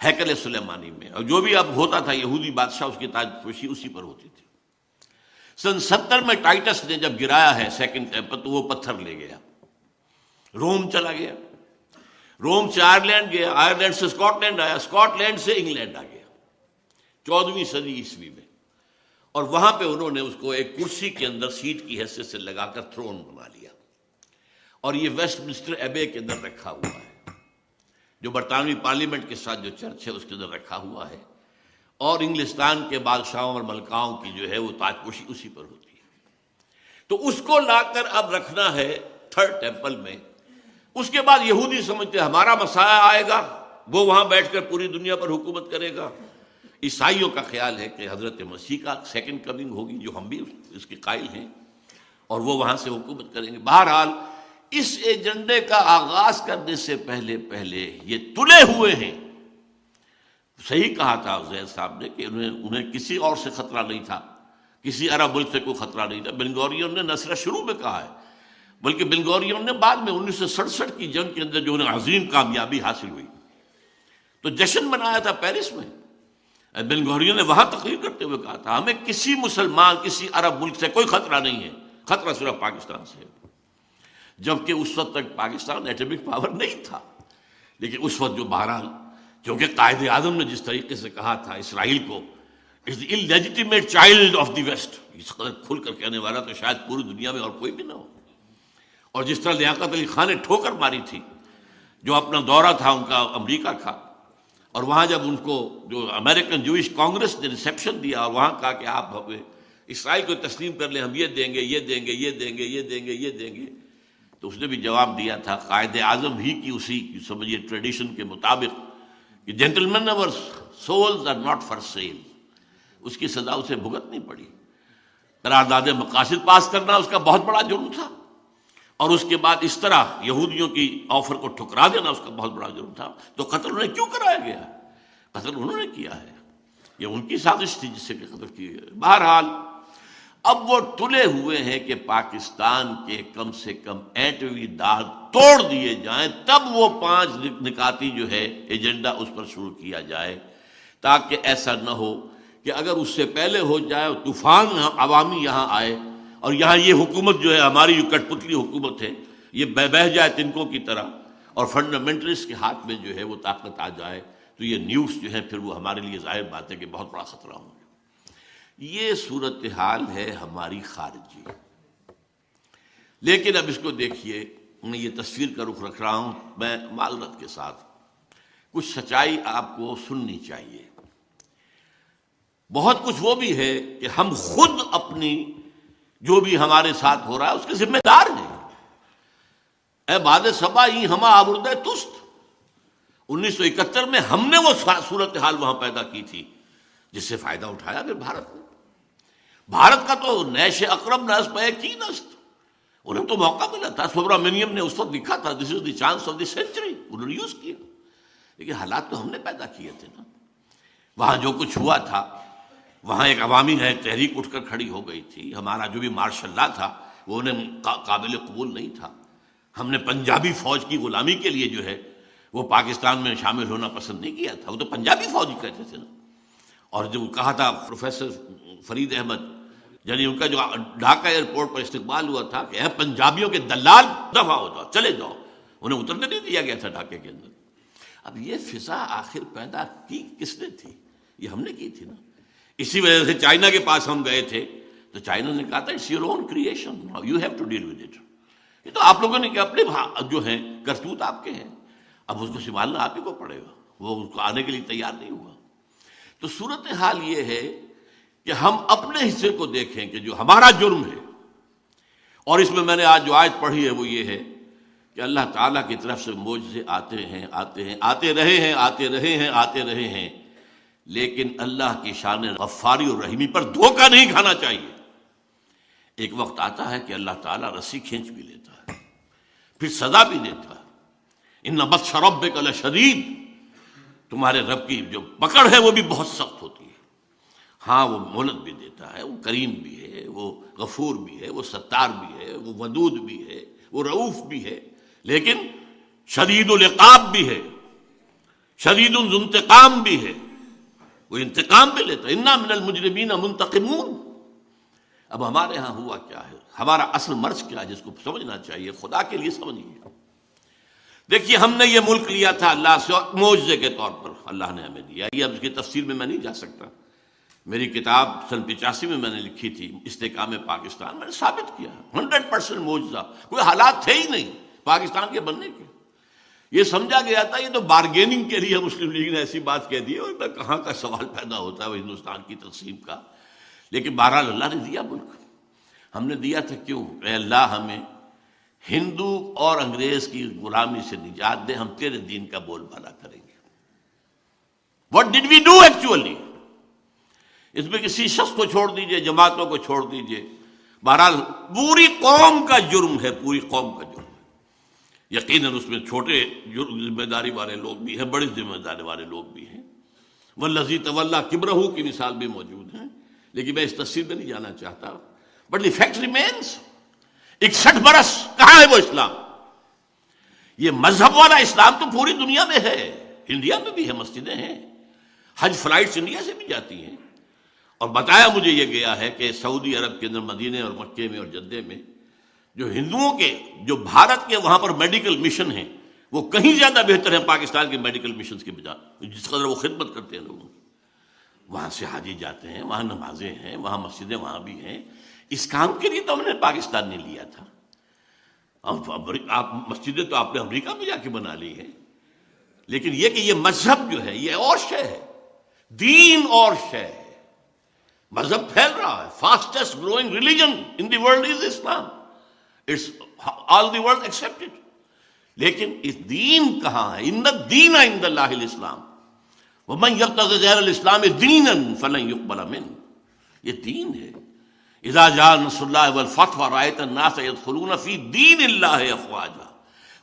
ہیکل سلیمانی میں، اور جو بھی اب ہوتا تھا یہودی بادشاہ اس کی تاج پوشی اسی پر ہوتی تھی۔ سن 70 میں ٹائٹس نے جب گرایا ہے سیکنڈ ٹیمپل تو وہ پتھر لے گیا، روم چلا گیا، روم سے آئرلینڈ گیا، آئرلینڈ سے اسکاٹ لینڈ آیا، اسکاٹ لینڈ سے انگلینڈ آ گیا 14ویں صدی عیسوی میں، اور وہاں پہ انہوں نے اس کو ایک کرسی کے اندر سیٹ کی حیثیت سے لگا کر تھرون بنا لیا، اور یہ ویسٹ منسٹر ایبے کے اندر رکھا ہوا ہے، جو برطانوی پارلیمنٹ کے ساتھ جو چرچ ہے اس کے اندر رکھا ہوا ہے، اور انگلستان کے بادشاہوں اور ملکاؤں کی جو ہے وہ تاج پوشی اسی پر ہوتی ہے۔ تو اس کو لا کر اب رکھنا ہے تھرڈ ٹیمپل میں۔ اس کے بعد یہودی سمجھتے ہمارا مسیح آئے گا، وہ وہاں بیٹھ کر پوری دنیا پر حکومت کرے گا۔ عیسائیوں کا خیال ہے کہ حضرت مسیح کا سیکنڈ کمنگ ہوگی، جو ہم بھی اس کے قائل ہیں، اور وہ وہاں سے حکومت کریں گے۔ بہرحال اس ایجنڈے کا آغاز کرنے سے پہلے یہ تلے ہوئے ہیں۔ صحیح کہا تھا زید صاحب نے کہ انہیں کسی اور سے خطرہ نہیں تھا، کسی عرب ملک سے کوئی خطرہ نہیں تھا۔ بن گوریون نے نہ صرف شروع میں کہا ہے، بلکہ بن گوریون نے بعد میں 1967 کی جنگ کے اندر جو انہیں عظیم کامیابی حاصل ہوئی تو جشن منایا تھا پیرس میں۔ بن گوریون نے وہاں تقریر کرتے ہوئے کہا تھا ہمیں کسی مسلمان، کسی عرب ملک سے کوئی خطرہ نہیں ہے، خطرہ صرف پاکستان سے ہے۔ جبکہ اس وقت تک پاکستان ایٹمک پاور نہیں تھا، لیکن اس وقت جو بہرحال کیونکہ قائد اعظم نے جس طریقے سے کہا تھا اسرائیل کو از دی انلیجیٹیمیٹ چائلڈ آف دی ویسٹ، اس قدر کھل کر کہنے والا تو شاید پوری دنیا میں اور کوئی بھی نہ ہو، اور جس طرح لیاقت علی خان نے ٹھوکر ماری تھی، جو اپنا دورہ تھا ان کا امریکہ کا، اور وہاں جب ان کو جو امریکن جوئش کانگریس نے ریسیپشن دیا اور وہاں کہا کہ آپ اسرائیل کو تسلیم کر لیں، ہم یہ دیں گے، یہ دیں گے، یہ دیں گے، یہ دیں گے، یہ دیں گے، تو اس نے بھی جواب دیا تھا قائد اعظم ہی کی اسی سمجھیے ٹریڈیشن کے مطابق کہ جینٹلمین اور souls are not for sale, اس کی سزا اسے بھگتنی پڑی۔ قرارداد مقاصد پاس کرنا اس کا بہت بڑا جرم تھا، اور اس کے بعد اس طرح یہودیوں کی آفر کو ٹھکرا دینا اس کا بہت بڑا جرم تھا۔ تو قتل انہیں کیوں کرایا گیا؟ قتل انہوں نے کیا ہے، یہ ان کی سازش تھی جس سے کہ قتل کی گئی۔ بہرحال اب وہ تلے ہوئے ہیں کہ پاکستان کے کم سے کم اینٹوی دار توڑ دیے جائیں، تب وہ 5 نکاتی جو ہے ایجنڈا اس پر شروع کیا جائے، تاکہ ایسا نہ ہو کہ اگر اس سے پہلے ہو جائے اور طوفان عوامی یہاں آئے اور یہاں یہ حکومت جو ہے ہماری جو کٹ پتلی حکومت ہے یہ بہہ جائے تنکوں کی طرح اور فنڈامنٹلسٹ کے ہاتھ میں جو ہے وہ طاقت آ جائے، تو یہ نیوز جو ہے پھر وہ ہمارے لیے ظاہر بات ہے کہ بہت بڑا خطرہ ہوں گے۔ یہ صورتحال ہے ہماری خارجی۔ لیکن اب اس کو دیکھیے، میں یہ تصویر کا رخ رکھ رہا ہوں، میں معذرت کے ساتھ، کچھ سچائی آپ کو سننی چاہیے۔ بہت کچھ وہ بھی ہے کہ ہم خود اپنی جو بھی ہمارے ساتھ ہو رہا ہے اس کے ذمہ دار ہیں۔ اے باد صبا ہی ہما آبردہ تست، 1971 میں ہم نے وہ صورتحال وہاں پیدا کی تھی جس سے فائدہ اٹھایا پھر بھارت نے۔ بھارت کا تو نیش اقرب نسب پہ کی نسب، انہیں تو موقع ملا تھا، سبرامنیم نے اس وقت لکھا تھا this is the chance of the century, انہوں نے یوز کیا، لیکن حالات تو ہم نے پیدا کیے تھے نا۔ وہاں جو کچھ ہوا تھا، وہاں ایک عوامی ہے تحریک اٹھ کر کھڑی ہو گئی تھی، ہمارا جو بھی مارشل لا تھا وہ انہیں قابل قبول نہیں تھا، ہم نے پنجابی فوج کی غلامی کے لیے جو ہے وہ پاکستان میں شامل ہونا پسند نہیں کیا تھا، وہ تو پنجابی فوج کہتے تھے نا۔ اور جو کہا تھا پروفیسر فرید احمد، یعنی ان کا جو ڈھاکہ ایئرپورٹ پر استقبال ہوا تھا کہ اے پنجابیوں کے دلال دفع ہو جاؤ، چلے جاؤ، انہیں اترنے نہیں دیا گیا تھا ڈھاکے کے اندر۔ اب یہ فضا آخر پیدا کی کس نے تھی؟ یہ ہم نے کی تھی نا۔ اسی وجہ سے چائنا کے پاس ہم گئے تھے تو چائنا نے کہا تھا it's your own creation, you have to deal with it, یہ تو آپ لوگوں نے کہ اپنے جو ہیں کرتوت آپ کے ہیں، اب اس کو سنبھالنا آپ ہی کو پڑے گا، وہ اس کو آنے کے لیے تیار نہیں ہوا۔ تو صورتحال یہ ہے کہ ہم اپنے حصے کو دیکھیں کہ جو ہمارا جرم ہے، اور اس میں میں نے آج جو آیت پڑھی ہے وہ یہ ہے کہ اللہ تعالیٰ کی طرف سے معجزے آتے ہیں، آتے رہے ہیں، لیکن اللہ کی شان غفاری اور رحیمی پر دھوکہ نہیں کھانا چاہیے۔ ایک وقت آتا ہے کہ اللہ تعالیٰ رسی کھینچ بھی لیتا ہے، پھر سزا بھی دیتا ہے۔ ان بطش ربک لشدید، تمہارے رب کی جو پکڑ ہے وہ بھی بہت سخت ہوتی ہے۔ ہاں وہ مہلت بھی دیتا ہے، وہ کریم بھی ہے، وہ غفور بھی ہے، وہ ستار بھی ہے، وہ ودود بھی ہے، وہ رؤوف بھی ہے، لیکن شدید العقاب بھی ہے، شدید الانتقام بھی ہے، وہ انتقام بھی لیتا ہے۔ انا من المجرمین منتقمون۔ اب ہمارے ہاں ہوا کیا ہے، ہمارا اصل مرض کیا ہے جس کو سمجھنا چاہیے، خدا کے لیے سمجھیے۔ دیکھیے ہم نے یہ ملک لیا تھا اللہ سے معجزے کے طور پر، اللہ نے ہمیں دیا۔ یہ اب اس کی تفصیل میں نہیں جا سکتا، میری کتاب سن 85 میں نے لکھی تھی استحکام پاکستان، میں نے ثابت کیا 100% معجزہ، کوئی حالات تھے ہی نہیں پاکستان کے بننے کے۔ یہ سمجھا گیا تھا یہ تو بارگیننگ کے لیے مسلم لیگ نے ایسی بات کہہ دی، اور کہاں کا سوال پیدا ہوتا ہے وہ ہندوستان کی تقسیم کا۔ لیکن بہرحال اللہ نے دیا ملک، ہم نے دیا تھا کیوں؟ اے اللہ ہمیں ہندو اور انگریز کی غلامی سے نجات دے، ہم تیرے دین کا بول بالا کریں گے۔ What did we do actually؟ اس میں کسی شخص کو چھوڑ دیجئے، جماعتوں کو چھوڑ دیجئے، بہرحال پوری قوم کا جرم ہے، پوری قوم کا جرم ہے۔ یقیناً اس میں چھوٹے ذمہ داری والے لوگ بھی ہیں، بڑی ذمہ داری والے لوگ بھی ہیں، والذی تولی کبرہ کی مثال بھی موجود ہے، لیکن میں اس تفصیل میں نہیں جانا چاہتا۔ بٹ دی فیکٹ ریمینس، 61 برس کہاں ہے وہ اسلام؟ یہ مذہب والا اسلام تو پوری دنیا میں ہے، انڈیا میں بھی ہے، مسجدیں ہیں، حج فلائٹس انڈیا سے بھی جاتی ہیں، اور بتایا مجھے یہ گیا ہے کہ سعودی عرب کے اندر مدینے اور مکے میں اور جدے میں جو ہندوؤں کے جو بھارت کے وہاں پر میڈیکل مشن ہیں وہ کہیں زیادہ بہتر ہیں پاکستان کے میڈیکل مشنز کے بجائے، جس قدر وہ خدمت کرتے ہیں لوگوں کی۔ وہاں سے حاجی جاتے ہیں، وہاں نمازیں ہیں، وہاں مسجدیں وہاں بھی ہیں۔ اس کام کے لیے تو ہم نے پاکستان نے لیا تھا۔ آپ مسجدیں تو آپ نے امریکہ میں جا کے بنا لی ہیں، لیکن یہ کہ یہ مذہب جو ہے یہ اور شے ہے، دین اور شے ہے۔ مذہب پھیل رہا ہے، fastest growing religion in the world is Islam, it's all the world accepted, لیکن اس دین کہاں ہے؟ ان الدین عند اللہ الاسلام ومن یبتغی غیر الاسلام دینا فلن یقبل منہ، یہ دین ہے۔ اذا جاء نصر اللہ والفتح ورأیت الناس یدخلون فی دین اللہ افواجا،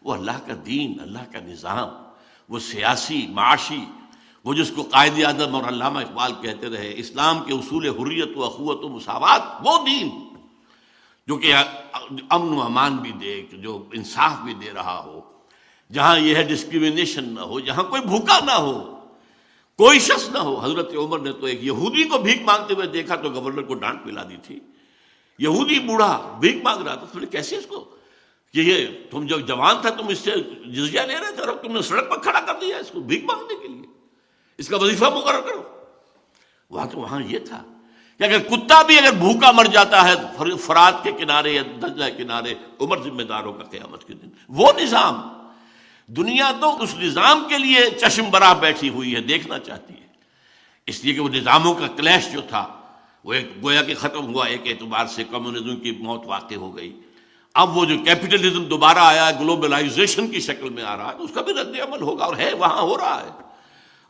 وہ اللہ کا دین، اللہ کا نظام، وہ سیاسی، معاشی، وہ جس کو قائد اعظم اور علامہ اقبال کہتے رہے، اسلام کے اصول حریت و اخوت و مساوات، وہ دین جو کہ امن و امان بھی دے، جو انصاف بھی دے رہا ہو، جہاں یہ ہے ڈسکریمنیشن نہ ہو، جہاں کوئی بھوکا نہ ہو، کوئی شخص نہ ہو۔ حضرت عمر نے تو ایک یہودی کو بھیک مانگتے ہوئے دیکھا تو گورنر کو ڈانٹ پلا دی تھی۔ یہودی بوڑھا بھیک مانگ رہا تھا، تو کیسے اس کو کہ یہ تم جب جوان تھا تم اس سے جزیہ لے رہے تھے اور اب تم نے سڑک پر کھڑا کر دیا اس کو بھیک مانگنے کے لیے، اس کا وظیفہ مقرر کرو۔ وہاں یہ تھا کہ اگر کتا بھی اگر بھوکا مر جاتا ہے فرات کے کنارے یا دجلہ کے کنارے، عمر ذمہ دار ہوگا قیامت کے دن۔ وہ نظام، دنیا تو اس نظام کے لیے چشم براہ بیٹھی ہوئی ہے، دیکھنا چاہتی ہے، اس لیے کہ وہ نظاموں کا کلیش جو تھا وہ ایک گویا کہ ختم ہوا، ایک اعتبار سے کمیونزم کی موت واقع ہو گئی۔ اب وہ جو کیپٹلزم دوبارہ آیا ہے، گلوبلائزیشن کی شکل میں آ رہا ہے، تو اس کا بھی رد عمل ہوگا، اور ہے وہاں ہو رہا ہے۔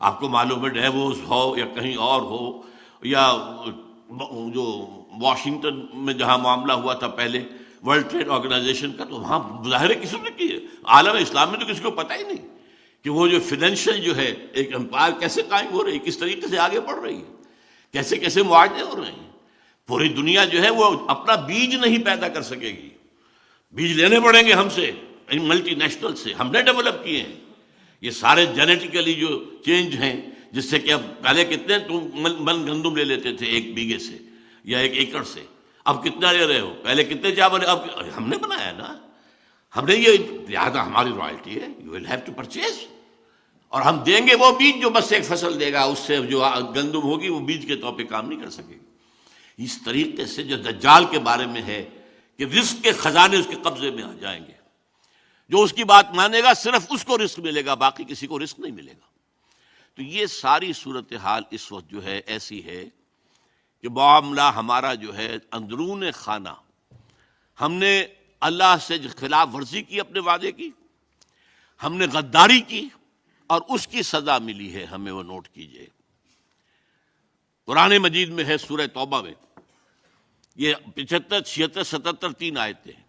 آپ کو معلوم ہے ڈیووس ہو یا کہیں اور ہو، یا جو واشنگٹن میں جہاں معاملہ ہوا تھا پہلے ورلڈ ٹریڈ آرگنائزیشن کا، تو وہاں مظاہرے کسی نے کیے، عالم اسلام میں تو کسی کو پتہ ہی نہیں کہ وہ جو فائنینشیل جو ہے ایک امپائر کیسے قائم ہو رہی ہے، کس طریقے سے آگے بڑھ رہی ہے، کیسے کیسے معاہدے ہو رہے ہیں۔ پوری دنیا جو ہے وہ اپنا بیج نہیں پیدا کر سکے گی، بیج لینے پڑیں گے ہم سے، ملٹی نیشنل سے، ہم نے ڈیولپ کیے ہیں یہ سارے جینیٹیکلی جو چینج ہیں، جس سے کہ اب پہلے کتنے تم من گندم لے لیتے تھے ایک بیگھے سے یا ایک ایکڑ سے، اب کتنا لے رہے ہو؟ پہلے کتنے چاول، اب ہم نے بنایا نا، ہم نے یہ، لہٰذا ہماری رائلٹی ہے، you will have to purchase, اور ہم دیں گے وہ بیج جو بس ایک فصل دے گا، اس سے جو گندم ہوگی وہ بیج کے طور پہ کام نہیں کر سکے گی۔ اس طریقے سے جو دجال کے بارے میں ہے کہ رزق کے خزانے اس کے قبضے میں آ جائیں گے، جو اس کی بات مانے گا صرف اس کو رزق ملے گا، باقی کسی کو رزق نہیں ملے گا۔ تو یہ ساری صورتحال اس وقت جو ہے ایسی ہے کہ معاملہ ہمارا جو ہے اندرون خانہ، ہم نے اللہ سے خلاف ورزی کی، اپنے وعدے کی، ہم نے غداری کی، اور اس کی سزا ملی ہے ہمیں، وہ نوٹ کیجئے۔ قرآن مجید میں ہے سورہ توبہ میں، یہ 75 76 77 3 آیتیں ہیں۔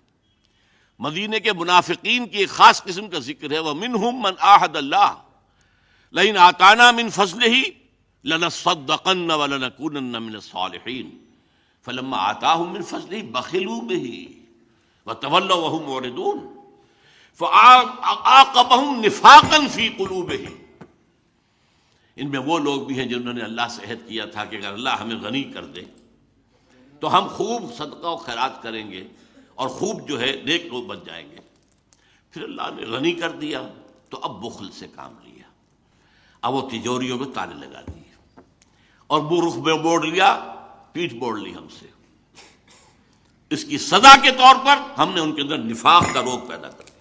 مدینے کے منافقین کی ایک خاص قسم کا ذکر ہے، وَمِنْهُمْ مَنْ آحَدَ اللَّهَ لَئِنْ آتَانَا مِنْ فَضْلِهِ لَنَصَّدَّقَنَّ وَلَنَكُونَنَّ مِنَ الصَّالِحِينَ فَلَمَّا آتَاهُم مِنْ فَضْلِهِ بَخِلُوا بِهِ وَتَوَلَّوْا وَهُمْ مُعْرِضُونَ فَعَاقَبَهُمْ نِفَاقًا فِي قُلُوبِهِمْ۔ ان میں وہ لوگ بھی ہیں جنہوں نے اللہ سے عہد کیا تھا کہ اگر اللہ ہمیں غنی کر دے تو ہم خوب صدقہ و خیرات کریں گے اور خوب جو ہے نیک لوگ بن جائیں گے۔ پھر اللہ نے غنی کر دیا تو اب بخل سے کام لیا، اب وہ تجوریوں میں تالے لگا دیے اور وہ رخ میں موڑ لیا، پیٹھ موڑ لی ہم سے۔ اس کی سزا کے طور پر ہم نے ان کے اندر نفاق کا روگ پیدا کر دیا۔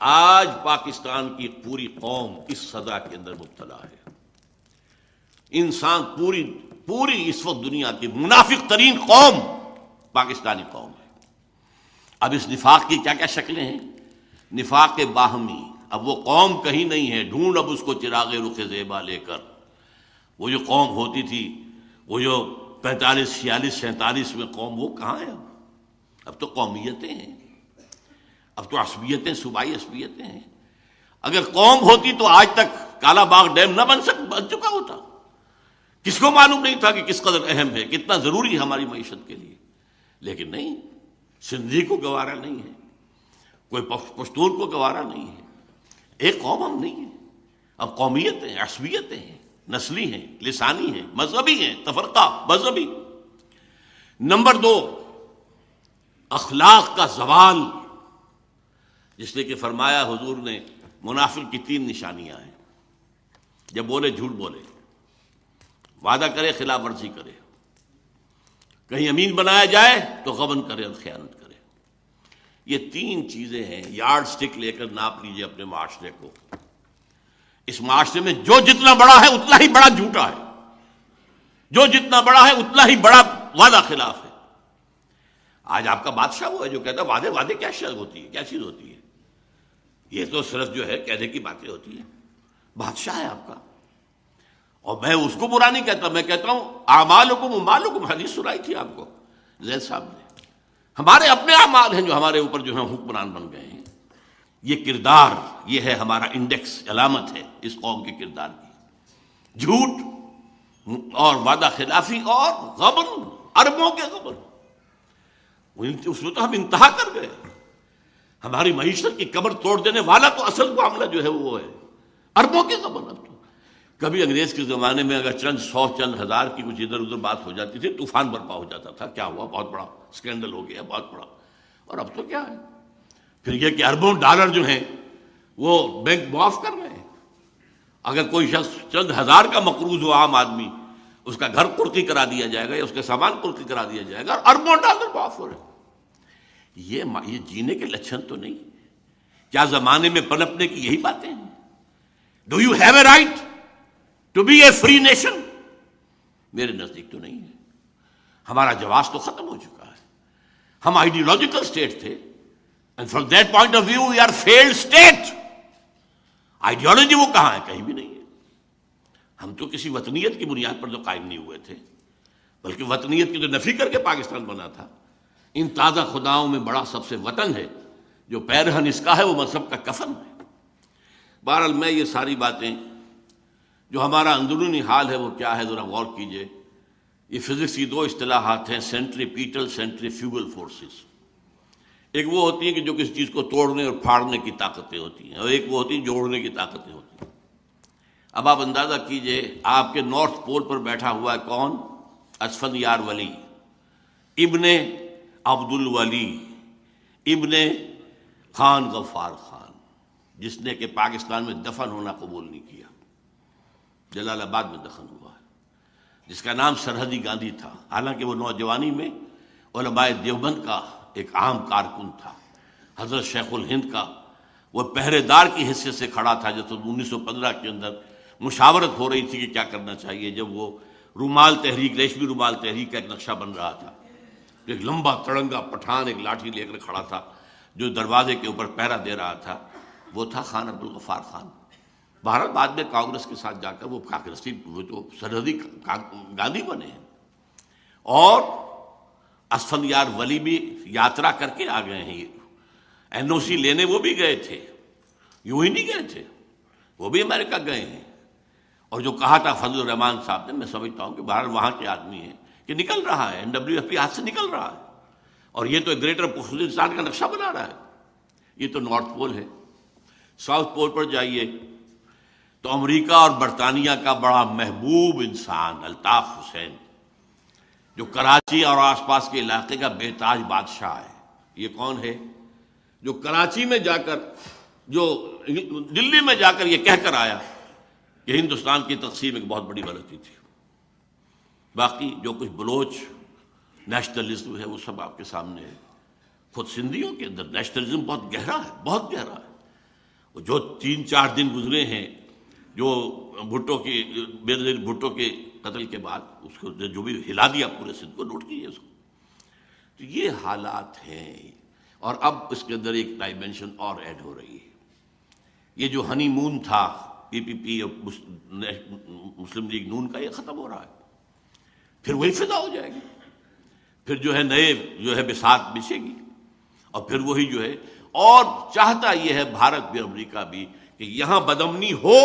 آج پاکستان کی پوری قوم اس سزا کے اندر مبتلا ہے۔ انسان پوری اس وقت دنیا کی منافق ترین قوم پاکستانی قوم ہے۔ اب اس نفاق کی کیا کیا شکلیں ہیں؟ نفاق باہمی، اب وہ قوم کہیں نہیں ہے، ڈھونڈ اب اس کو چراغ رخ زیبا لے کر۔ وہ جو قوم ہوتی تھی، وہ جو 45 46 47 میں قوم، وہ کہاں ہے؟ اب تو قومیتیں ہیں، اب تو عصبیتیں، صوبائی عصبیتیں ہیں۔ اگر قوم ہوتی تو آج تک کالا باغ ڈیم نہ بن چکا ہوتا۔ کس کو معلوم نہیں تھا کہ کس قدر اہم ہے، کتنا ضروری ہے ہماری معیشت کے لیے؟ لیکن نہیں، سندھی کو گوارا نہیں ہے، کوئی پشتون کو گوارا نہیں ہے، ایک قوم ہم نہیں ہیں۔ اب قومیتیں، عصبیتیں ہیں، نسلی ہیں، لسانی ہیں، مذہبی ہیں، تفرقہ مذہبی۔ نمبر 2، اخلاق کا زوال، جس نے کہ فرمایا حضور نے منافق کی 3 نشانیاں ہیں۔ جب بولے جھوٹ بولے، وعدہ کرے خلاف ورزی کرے، کہیں امین بنایا جائے تو غبن کرے اور خیانت کرے۔ یہ 3 چیزیں ہیں، یارڈ سٹک لے کر ناپ لیجئے اپنے معاشرے کو۔ اس معاشرے میں جو جتنا بڑا ہے اتنا ہی بڑا جھوٹا ہے، جو جتنا بڑا ہے اتنا ہی بڑا وعدہ خلاف ہے۔ آج آپ کا بادشاہ وہ ہے جو کہتا ہے وعدے کیا شے ہوتی ہے، کیا چیز ہوتی ہے؟ یہ تو صرف جو ہے کہنے کی باتیں ہوتی ہیں۔ بادشاہ ہے آپ کا، اور میں اس کو برا نہیں کہتا، میں کہتا ہوں اعمالکم اموالکم، حدیث سنائی تھی آپ کو زید صاحب نے۔ ہمارے اپنے اعمال ہیں جو ہمارے اوپر جو ہیں حکمران بن گئے ہیں۔ یہ کردار، یہ ہے ہمارا انڈیکس، علامت ہے اس قوم کے کردار کی۔ جھوٹ اور وعدہ خلافی اور غبن، اربوں کے غبن، اس میں تو ہم انتہا کر گئے. ہماری معیشت کی کمر توڑ دینے والا تو اصل معاملہ جو ہے وہ ہے اربوں کے غبن. اب تو کبھی انگریز کے زمانے میں اگر چند سو چند ہزار کی کچھ ادھر ادھر بات ہو جاتی تھی طوفان برپا ہو جاتا تھا، کیا ہوا، بہت بڑا اسکینڈل ہو گیا، بہت بڑا. اور اب تو کیا ہے، پھر یہ کہ اربوں ڈالر جو ہیں وہ بینک معاف کر رہے ہیں. اگر کوئی شخص چند ہزار کا مقروض ہو، عام آدمی، اس کا گھر قرقی کرا دیا جائے گا یا اس کے سامان قرقی کرا دیا جائے گا، اور اربوں ڈالر معاف ہو رہے ہیں. یہ جینے کے لچھن تو نہیں. کیا زمانے میں پنپنے کی یہی باتیں ہیں؟ Do you have a right to be a free nation? میرے نزدیک تو نہیں ہے. ہمارا جواز تو ختم ہو چکا ہے. ہم آئیڈیولوجیکل اسٹیٹ تھے، and from that point of view we are failed state. Ideology وہ کہاں ہے؟ کہیں بھی نہیں ہے. ہم تو کسی وطنیت کی بنیاد پر تو قائم نہیں ہوئے تھے، بلکہ وطنیت کی تو نفی کر کے پاکستان بنا تھا. ان تازہ خداؤں میں بڑا سب سے وطن ہے، جو پیرہن اس کا ہے وہ مذہب کا کفن ہے. بہرحال میں یہ ساری باتیں، جو ہمارا اندرونی حال ہے وہ کیا ہے ذرا غور کیجئے. یہ فزکس کی دو اصطلاحات ہیں، سینٹریپیٹل، سینٹریفیوگل فورسز. ایک وہ ہوتی ہیں کہ جو کسی چیز کو توڑنے اور پھاڑنے کی طاقتیں ہوتی ہیں، اور ایک وہ ہوتی ہیں جوڑنے کی طاقتیں ہوتی ہیں. اب آپ اندازہ کیجئے، آپ کے نارتھ پول پر بیٹھا ہوا ہے کون؟ اسفندیار ولی ابن عبد الولی ابن خان غفار خان، جس نے کہ پاکستان میں دفن ہونا قبول نہیں کیا، جلال آباد میں دفن ہوا ہے، جس کا نام سرحدی گاندھی تھا. حالانکہ وہ نوجوانی میں علماء دیوبند کا ایک عام کارکن تھا. حضرت شیخ الہند کا وہ پہرے دار کی حیثیت سے کھڑا تھا جب 1915 کے اندر مشاورت ہو رہی تھی کہ کیا کرنا چاہیے، جب وہ رومال تحریک، ریشمی رومال تحریک کا ایک نقشہ بن رہا تھا. ایک لمبا تڑنگا پٹھان ایک لاٹھی لے کر کھڑا تھا جو دروازے کے اوپر پہرا دے رہا تھا، وہ تھا خان عبد الغفار خان. بہرحال بعد میں کانگریس کے ساتھ جا کر وہ کانگریسی، وہ تو سرحدی گاندھی بنے ہیں. اور اسفندیار ولی بھی یاترا کر کے آ گئے ہیں. این او سی لینے وہ بھی گئے تھے، یوں ہی نہیں گئے تھے، وہ بھی امریکہ گئے ہیں. اور جو کہا تھا فضل الرحمان صاحب نے، میں سمجھتا ہوں کہ بہرحال وہاں کے آدمی ہیں کہ نکل رہا ہے، NWFP ہاتھ سے نکل رہا ہے، اور یہ تو گریٹر ہندوستان کا نقشہ بنا رہا ہے. یہ تو نارتھ پول ہے. ساؤتھ پول پر جائیے تو امریکہ اور برطانیہ کا بڑا محبوب انسان الطاف حسین، جو کراچی اور آس پاس کے علاقے کا بے تاج بادشاہ ہے. یہ کون ہے؟ جو کراچی میں جا کر، جو دلی میں جا کر یہ کہہ کر آیا کہ ہندوستان کی تقسیم ایک بہت بڑی غلطی تھی. باقی جو کچھ بلوچ نیشنلزم ہے وہ سب آپ کے سامنے ہے. خود سندھیوں کے اندر نیشنلزم بہت گہرا ہے، بہت گہرا ہے. وہ جو 3-4 دن گزرے ہیں، جو بینظیر بھٹو کے قتل کے بعد اس کو جو بھی ہلا دیا پورے سندھ کو، نوٹ کیجیے اس کو. تو یہ حالات ہیں. اور اب اس کے اندر ایک ڈائمنشن اور ایڈ ہو رہی ہے. یہ جو ہنی مون تھا PPP اور مسلم لیگ نون کا، یہ ختم ہو رہا ہے. پھر وہی فضا ہو جائے گی، پھر جو ہے نئے جو ہے بساط بچھے گی، اور پھر وہی جو ہے. اور چاہتا یہ ہے بھارت بھی، امریکہ بھی، کہ یہاں بدامنی ہو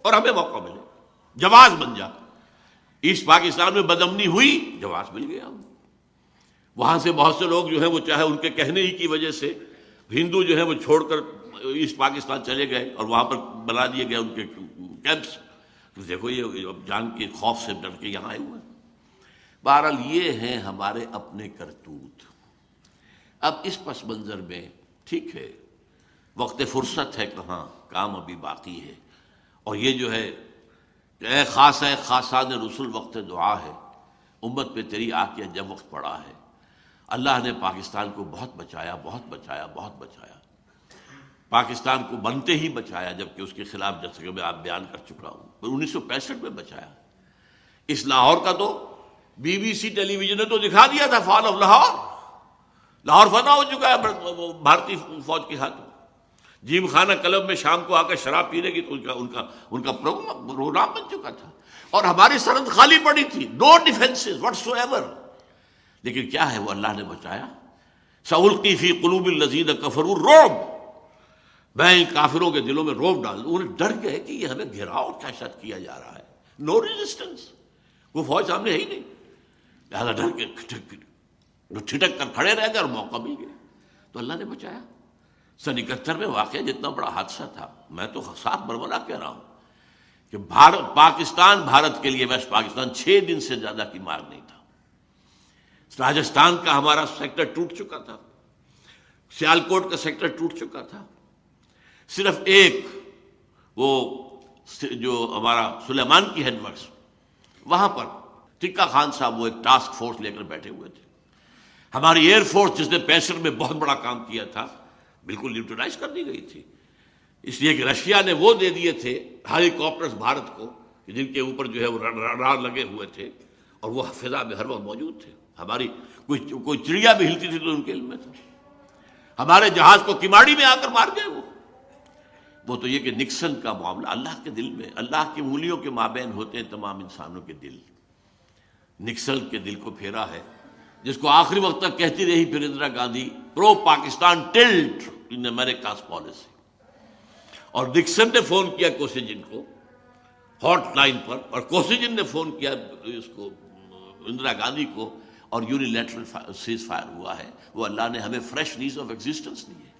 اور ہمیں موقع ملے، جواز بن جائے. ایسٹ پاکستان میں بدامنی ہوئی، جواز مل گیا. وہاں سے بہت سے لوگ جو ہیں وہ چاہے ان کے کہنے ہی کی وجہ سے ہندو جو ہیں وہ چھوڑ کر ایسٹ پاکستان چلے گئے اور وہاں پر بنا دیے گئے ان کے کیمپس. دیکھو یہ جان کے خوف سے ڈر کے یہاں آئے ہوئے ہیں. بہرحال یہ ہیں ہمارے اپنے کرتوت. اب اس پس منظر میں ٹھیک ہے، وقت فرصت ہے کہاں، کام ابھی باقی ہے. اور یہ جو ہے اے خاص ہے خاصان رسول، وقت دعا ہے، امت پہ تیری آ کے جب وقت پڑا ہے. اللہ نے پاکستان کو بہت بچایا، بہت بچایا، بہت بچایا. پاکستان کو بنتے ہی بچایا، جبکہ اس کے خلاف جیسے کہ میں آپ بیان کر چکا ہوں 1965 میں بچایا. اس لاہور کا تو BBC ٹیلی ویژن نے تو دکھا دیا تھا، فال آف لاہور. لاہور فتح ہو چکا ہے بھارتی فوج کے ہاتھوں. جیم خانہ کلب میں شام کو آ کر شراب پینے کی تو ان کا پروگرام بن چکا تھا، اور ہماری سرحد خالی پڑی تھی، نو ڈیفنسز وٹس ایور. لیکن کیا ہے وہ اللہ نے بچایا. سألقی فی قلوب الذین کفروا الرعب، میں ان کافروں کے دلوں میں رعب ڈال دوں. انہیں ڈر گئے کہ یہ ہمیں گھیراؤ کیا شاید کیا جا رہا ہے. نو ریزسٹنس، وہ فوج سامنے ہے ہی نہیں، لہٰذا ڈر کے ٹھٹک کر کھڑے رہ گئے اور موقع مل گیا تو اللہ نے بچایا۔ سن 71 میں واقعہ جتنا بڑا حادثہ تھا، میں تو صاف بربلا کہہ رہا ہوں کہ پاکستان بھارت کے لیے ویسٹ پاکستان 6 دن سے زیادہ کی مار نہیں تھا۔ راجستھان کا ہمارا سیکٹر ٹوٹ چکا تھا، سیالکوٹ کا سیکٹر ٹوٹ چکا تھا، صرف ایک وہ جو ہمارا سلیمان کی ہیڈ ورکس وہاں پر ٹکا خان صاحب وہ ایک ٹاسک فورس لے کر بیٹھے ہوئے تھے۔ ہماری ایئر فورس جس نے 65 میں بہت بڑا کام کیا تھا بالکل نیوٹرلائز کر دی گئی تھی، اس لیے کہ رشیا نے وہ دے دیے تھے ہیلی کاپٹرز بھارت کو جن کے اوپر جو ہے وہ رڈار لگے ہوئے تھے اور وہ فضا میں ہر وقت موجود تھے۔ ہماری کوئی چڑیا بھی ہلتی تھی تو ان کے علم میں تھا۔ ہمارے جہاز کو کماڑی میں آ کر مار گئے وہ تو یہ کہ نکسن کا معاملہ اللہ کے دل میں، اللہ کی انگلیوں کے مابین ہوتے ہیں تمام انسانوں کے دل۔ نکسن کے دل کو پھیرا ہے، جس کو آخری وقت تک کہتی رہی پھر اندرا گاندھی، پرو پاکستان ٹلٹ ان امریکاز پالیسی۔ اور نکسن نے فون کیا کوسیجن کو ہاٹ لائن پر، اور کوسیجن نے فون کیا اس کو اندرا گاندھی کو، اور یونیلیٹرل سیز فائر ہوا ہے۔ وہ اللہ نے ہمیں فریش نیز آف ایگزسٹنس دی ہے۔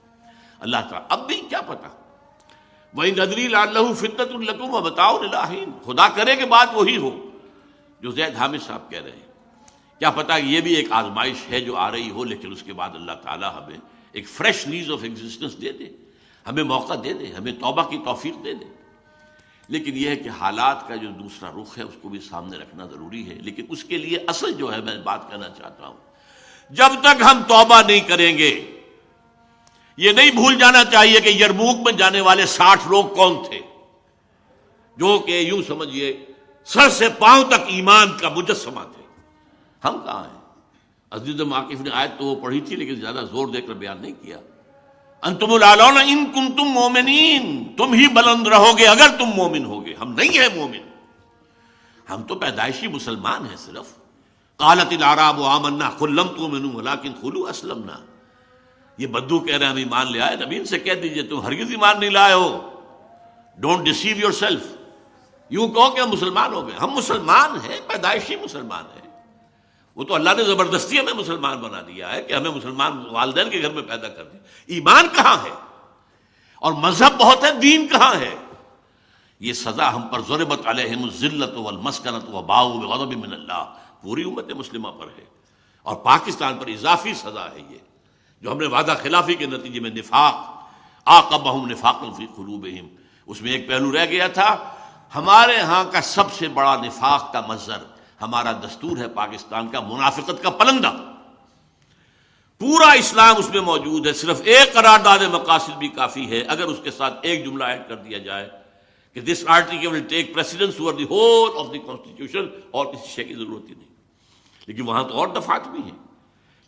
اللہ تعالیٰ اب بھی کیا پتا، وَإِنْ أَدْرِي لَعَلَّهُ فِتْنَةٌ لَكُمْ وَمَتَاعٌ إِلَىٰ حِينٍ، خدا کرے کہ بات وہی ہو جو زید حامد صاحب کہہ رہے ہیں۔ کیا پتا یہ بھی ایک آزمائش ہے جو آ رہی ہو، لیکن اس کے بعد اللہ تعالیٰ ہمیں ایک فریش نیز آف ایگزسٹنس دے دے، ہمیں موقع دے دے، ہمیں توبہ کی توفیق دے دے۔ لیکن یہ ہے کہ حالات کا جو دوسرا رخ ہے اس کو بھی سامنے رکھنا ضروری ہے۔ لیکن اس کے لیے اصل جو ہے میں بات کہنا چاہتا ہوں، جب تک ہم توبہ نہیں کریں گے، یہ نہیں بھول جانا چاہیے کہ یرموک میں جانے والے 60 لوگ کون تھے، جو کہ یوں سمجھیے سر سے پاؤں تک ایمان کا مجسمہ تھے۔ ہم کہاں ہیں؟ عزیز ماقف نے آیت تو وہ پڑھی تھی لیکن زیادہ زور دے کر بیان نہیں کیا۔ انتم الاعلون ان کنتم مومنین، تم ہی بلند رہو گے اگر تم مومن ہوگے۔ ہم نہیں ہیں مومن، ہم تو پیدائشی مسلمان ہیں صرف۔ قالت الاعراب آمنا قل لم تؤمنوا ولکن قولوا اسلمنا۔ یہ بدو کہہ رہے ہیں ہم ایمان لے آئے، نبی ان سے کہہ دیجئے تم ہرگز ایمان نہیں لائے ہو، ڈونٹ ڈیسیو یور سیلف، یوں کہو کہ ہم مسلمان ہو گئے۔ ہم مسلمان ہیں، پیدائشی مسلمان ہیں، وہ تو اللہ نے زبردستی ہمیں مسلمان بنا دیا ہے کہ ہمیں مسلمان والدین کے گھر میں پیدا کر دیا۔ ایمان کہاں ہے؟ اور مذہب بہت ہے، دین کہاں ہے؟ یہ سزا ہم پر ضربت علیہم الذلۃ والمسکنۃ وباؤوا بغضب من اللہ، پوری امت مسلمہ پر ہے، اور پاکستان پر اضافی سزا ہے یہ جو ہم نے وعدہ خلافی کے نتیجے میں نفاق عاقبہم نفاقا فی قلوبہم، اس میں ایک پہلو رہ گیا تھا۔ ہمارے ہاں کا سب سے بڑا نفاق کا مظہر ہمارا دستور ہے پاکستان کا، منافقت کا پلندہ، پورا اسلام اس میں موجود ہے، صرف ایک قرارداد مقاصد بھی کافی ہے اگر اس کے ساتھ ایک جملہ ایڈ کر دیا جائے کہ this article will take precedence over the whole of the constitution, اور کسی شے کی ضرورت ہی نہیں۔ لیکن وہاں تو اور دفعات بھی ہیں،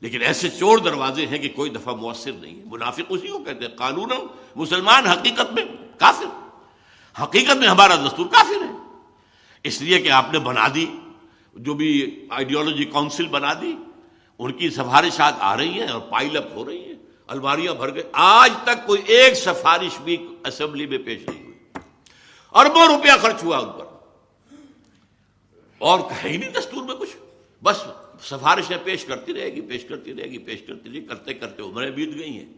لیکن ایسے چور دروازے ہیں کہ کوئی دفعہ مؤثر نہیں ہے۔ منافق اسی کو کہتے ہیں قانون، مسلمان حقیقت میں کافر، حقیقت میں ہمارا دستور کافر ہے، اس لیے کہ آپ نے بنا دی، جو بھی آئیڈیالوجی کاؤنسل بنا دی، ان کی سفارشات آ رہی ہیں اور پائل اپ ہو رہی ہیں، الماریاں بھر گئی۔ آج تک کوئی ایک سفارش بھی اسمبلی میں پیش نہیں ہوئی، اربوں روپیہ خرچ ہوا ان پر، اور ہے ہی نہیں دستور میں کچھ، بس سفارشیں پیش کرتی رہے گی، پیش کرتی رہے گی، پیش کرتی رہے گی، کرتے کرتے عمریں بیت گئی ہیں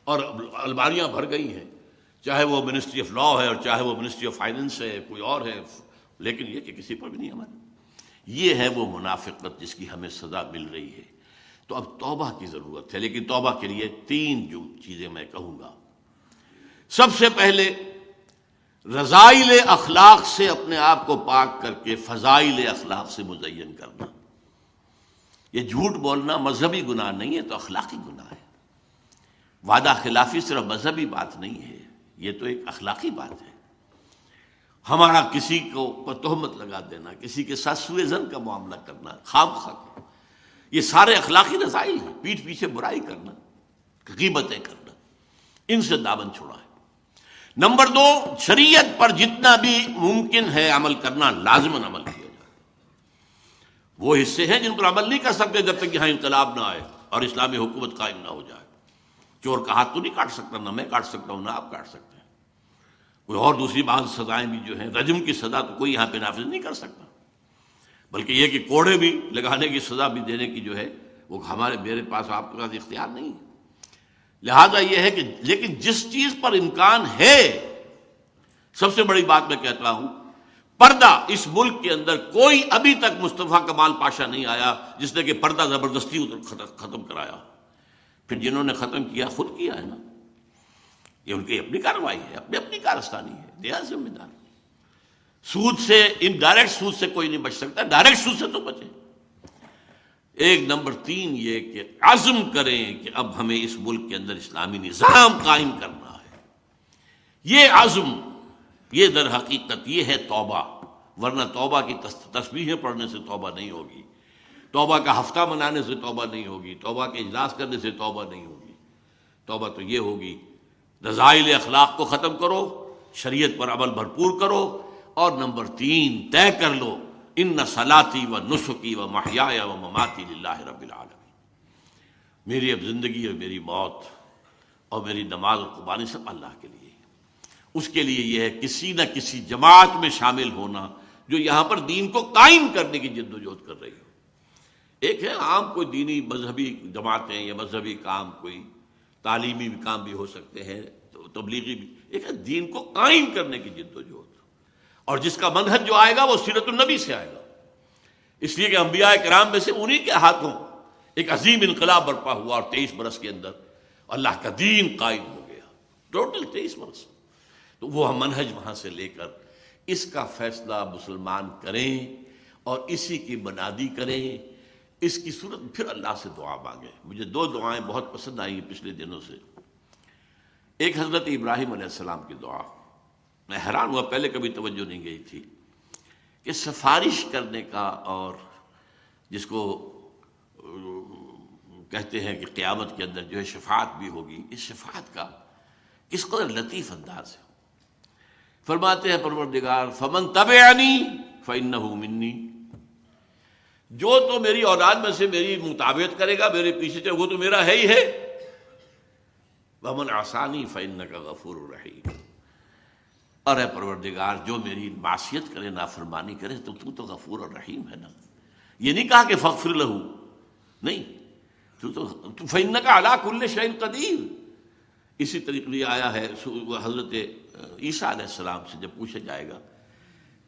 اور الماریاں بھر گئی ہیں، چاہے وہ منسٹری آف لا ہے اور چاہے وہ منسٹری آف فائننس ہے، کوئی اور ہے، لیکن یہ کہ کسی پر بھی نہیں عمل۔ یہ ہے وہ منافقت جس کی ہمیں سزا مل رہی ہے۔ تو اب توبہ کی ضرورت ہے، لیکن توبہ کے لیے 3 چیزیں میں کہوں گا۔ سب سے پہلے رذائل اخلاق سے اپنے آپ کو پاک کر کے فضائل اخلاق سے مزین کرنا۔ یہ جھوٹ بولنا مذہبی گناہ نہیں ہے تو اخلاقی گناہ ہے۔ وعدہ خلافی صرف مذہبی بات نہیں ہے، یہ تو ایک اخلاقی بات ہے۔ ہمارا کسی کو پر تہمت لگا دینا، کسی کے ساتھ سوء ظن کا معاملہ کرنا، خام خواہ، یہ سارے اخلاقی رذائل ہیں۔ پیٹھ پیچھے برائی کرنا، غیبتیں کرنا، ان سے دامن چھڑائیں۔ نمبر 2، شریعت پر جتنا بھی ممکن ہے عمل کرنا، لازماً عمل کیا جائے۔ وہ حصے ہیں جن پر عمل نہیں کر سکتے جب تک یہاں انقلاب نہ آئے اور اسلامی حکومت قائم نہ ہو جائے۔ چور کا ہاتھ تو نہیں کاٹ سکتا، نہ میں کاٹ سکتا ہوں نہ آپ کاٹ سکتے ہیں، کوئی اور دوسری بعض سزائیں بھی جو ہیں، رجم کی سزا تو کوئی یہاں پہ نافذ نہیں کر سکتا، بلکہ یہ کہ کوڑے بھی لگانے کی سزا بھی دینے کی جو ہے وہ میرے پاس آپ کے پاس اختیار نہیں ہے۔ لہذا یہ ہے کہ لیکن جس چیز پر امکان ہے، سب سے بڑی بات میں کہتا ہوں، پردہ اس ملک کے اندر کوئی ابھی تک مصطفیٰ کمال پاشا نہیں آیا جس نے کہ پردہ زبردستی ختم کرایا۔ پھر جنہوں نے ختم کیا خود کیا ہے نا، یہ ان کی اپنی کارروائی ہے، اپنی کارستانی ہے، دیا ذمہ دار۔ سود سے، انڈائریکٹ سود سے کوئی نہیں بچ سکتا، ڈائریکٹ سود سے تو بچے۔ ایک نمبر 3 یہ کہ عزم کریں کہ اب ہمیں اس ملک کے اندر اسلامی نظام قائم کرنا ہے۔ یہ عزم، یہ در حقیقت یہ ہے توبہ، ورنہ توبہ کی تسبیحیں پڑھنے سے توبہ نہیں ہوگی، توبہ کا ہفتہ منانے سے توبہ نہیں ہوگی، توبہ کے اجلاس کرنے سے توبہ نہیں ہوگی۔ توبہ تو یہ ہوگی رذائل اخلاق کو ختم کرو، شریعت پر عمل بھرپور کرو، اور نمبر 3 طے کر لو ان صلاتی و نسکی و محیای و مماتی للہ رب العالمین، میری اب زندگی اور میری موت اور میری نماز اور قربانی سب اللہ کے لیے۔ اس کے لیے یہ ہے کسی نہ کسی جماعت میں شامل ہونا جو یہاں پر دین کو قائم کرنے کی جد و جہد کر رہی ہو۔ ایک ہے عام کوئی دینی مذہبی جماعتیں یا مذہبی کام، کوئی تعلیمی بھی کام بھی ہو سکتے ہیں، تبلیغی بھی، ایک ہے دین کو قائم کرنے کی جد و جہد، اور جس کا منہج جو آئے گا وہ سیرت النبی سے آئے گا، اس لیے کہ انبیاء کرام میں سے انہی کے ہاتھوں ایک عظیم انقلاب برپا ہوا، اور 23 برس کے اندر اللہ کا دین قائم ہو گیا، ٹوٹل 23 برس۔ تو وہ منہج وہاں سے لے کر اس کا فیصلہ مسلمان کریں اور اسی کی منادی کریں، اس کی صورت پھر اللہ سے دعا مانگیں۔ مجھے 2 دعائیں بہت پسند آئی ہیں پچھلے دنوں سے۔ ایک حضرت ابراہیم علیہ السلام کی دعا، میں حیران ہوا، پہلے کبھی توجہ نہیں گئی تھی، کہ سفارش کرنے کا، اور جس کو کہتے ہیں کہ قیامت کے اندر جو ہے شفاعت بھی ہوگی، اس شفاعت کا کس قدر لطیف انداز ہے۔ فرماتے ہیں پروردگار فمن تبعنی فإنہ منی، جو تو میری اولاد میں سے میری مطابقت کرے گا، میرے پیچھے چلے، وہ تو میرا ہے ہی ہے۔ ومن عصانی فإنک غفور رحیم، اور اے پروردگار جو میری معصیت کرے، نافرمانی کرے، تو غفور الرحیم ہے نا۔ یہ نہیں کہا کہ فاغفر لہ، نہیں، تو فإنک علی کل شیء قدیر۔ اسی طریقے یہ آیا ہے حضرت عیسیٰ علیہ السلام سے جب پوچھا جائے گا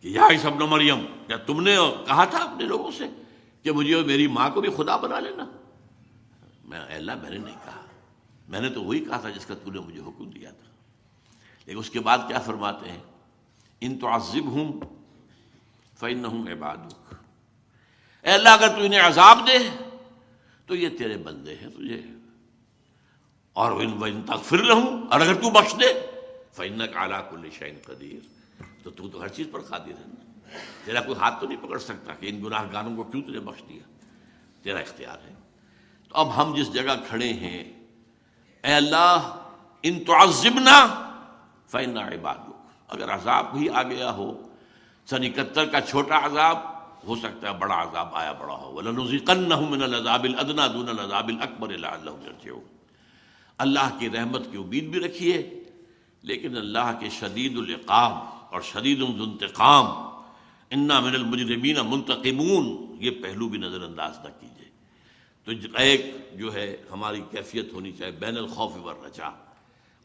کہ یا عیسیٰ ابن مریم، کیا تم نے کہا تھا اپنے لوگوں سے کہ مجھے اور میری ماں کو بھی خدا بنا لینا؟ اے اللہ، میں نے نہیں کہا، میں نے تو وہی کہا تھا جس کا تو نے مجھے حکم دیا تھا۔ لیکن اس کے بعد کیا فرماتے ہیں؟ ان تعذبہم فإنہم عبادک، اے اللہ اگر تو انہیں عذاب دے تو یہ تیرے بندے ہیں، تجھے، اور وَإِن تغفر لہم، اور اگر تو بخش دے فإنک علی کل شیء قدیر، تو ہر چیز پر قادر ہے نا، تیرا کوئی ہاتھ تو نہیں پکڑ سکتا کہ ان گناہ گاروں کو کیوں تجھے بخش دیا، تیرا اختیار ہے۔ تو اب ہم جس جگہ کھڑے ہیں، اے اللہ ان تعذبنا فإنا عبادک، اگر عذاب بھی آ گیا ہو، سن 71 کا چھوٹا عذاب ہو سکتا ہے بڑا عذاب آیا بڑا ہو، وَلَنُذِيقَنَّهُم مِّنَ الْعَذَابِ الْأَدْنَىٰ دُونَ الْعَذَابِ الْأَكْبَرِ لَعَلَّهُمْ يَرْجِعُونَ۔ اللہ کی رحمت کی امید بھی رکھیے، لیکن اللہ کے شدید العقاب اور شدید الانتقام، انا من المجرمین منتقمون، یہ پہلو بھی نظر انداز نہ کیجیے۔ تو ایک جو ہے ہماری کیفیت ہونی چاہیے بین الخوف والرجاء،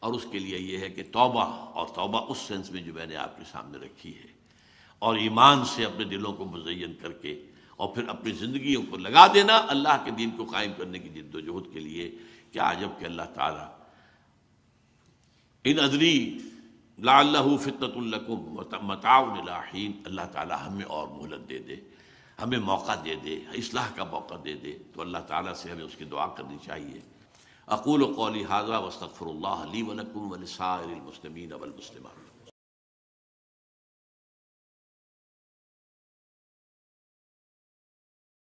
اور اس کے لیے یہ ہے کہ توبہ، اور توبہ اس سینس میں جو میں نے آپ کے سامنے رکھی ہے، اور ایمان سے اپنے دلوں کو مزین کر کے، اور پھر اپنی زندگیوں کو لگا دینا اللہ کے دین کو قائم کرنے کی جد و جہد کے لیے۔ کیا عجب کہ اللہ تعالیٰ ان ادری لعلہ فتنۃ لکم متاع الی حین، اللہ تعالیٰ ہمیں اور مہلت دے دے، ہمیں موقع دے دے، اصلاح کا موقع دے دے، تو اللہ تعالیٰ سے ہمیں اس کی دعا کرنی چاہیے۔ اقول قولی ھذا واستغفر اللہ لی ولکم ولسائر المسلمین والمسلمات۔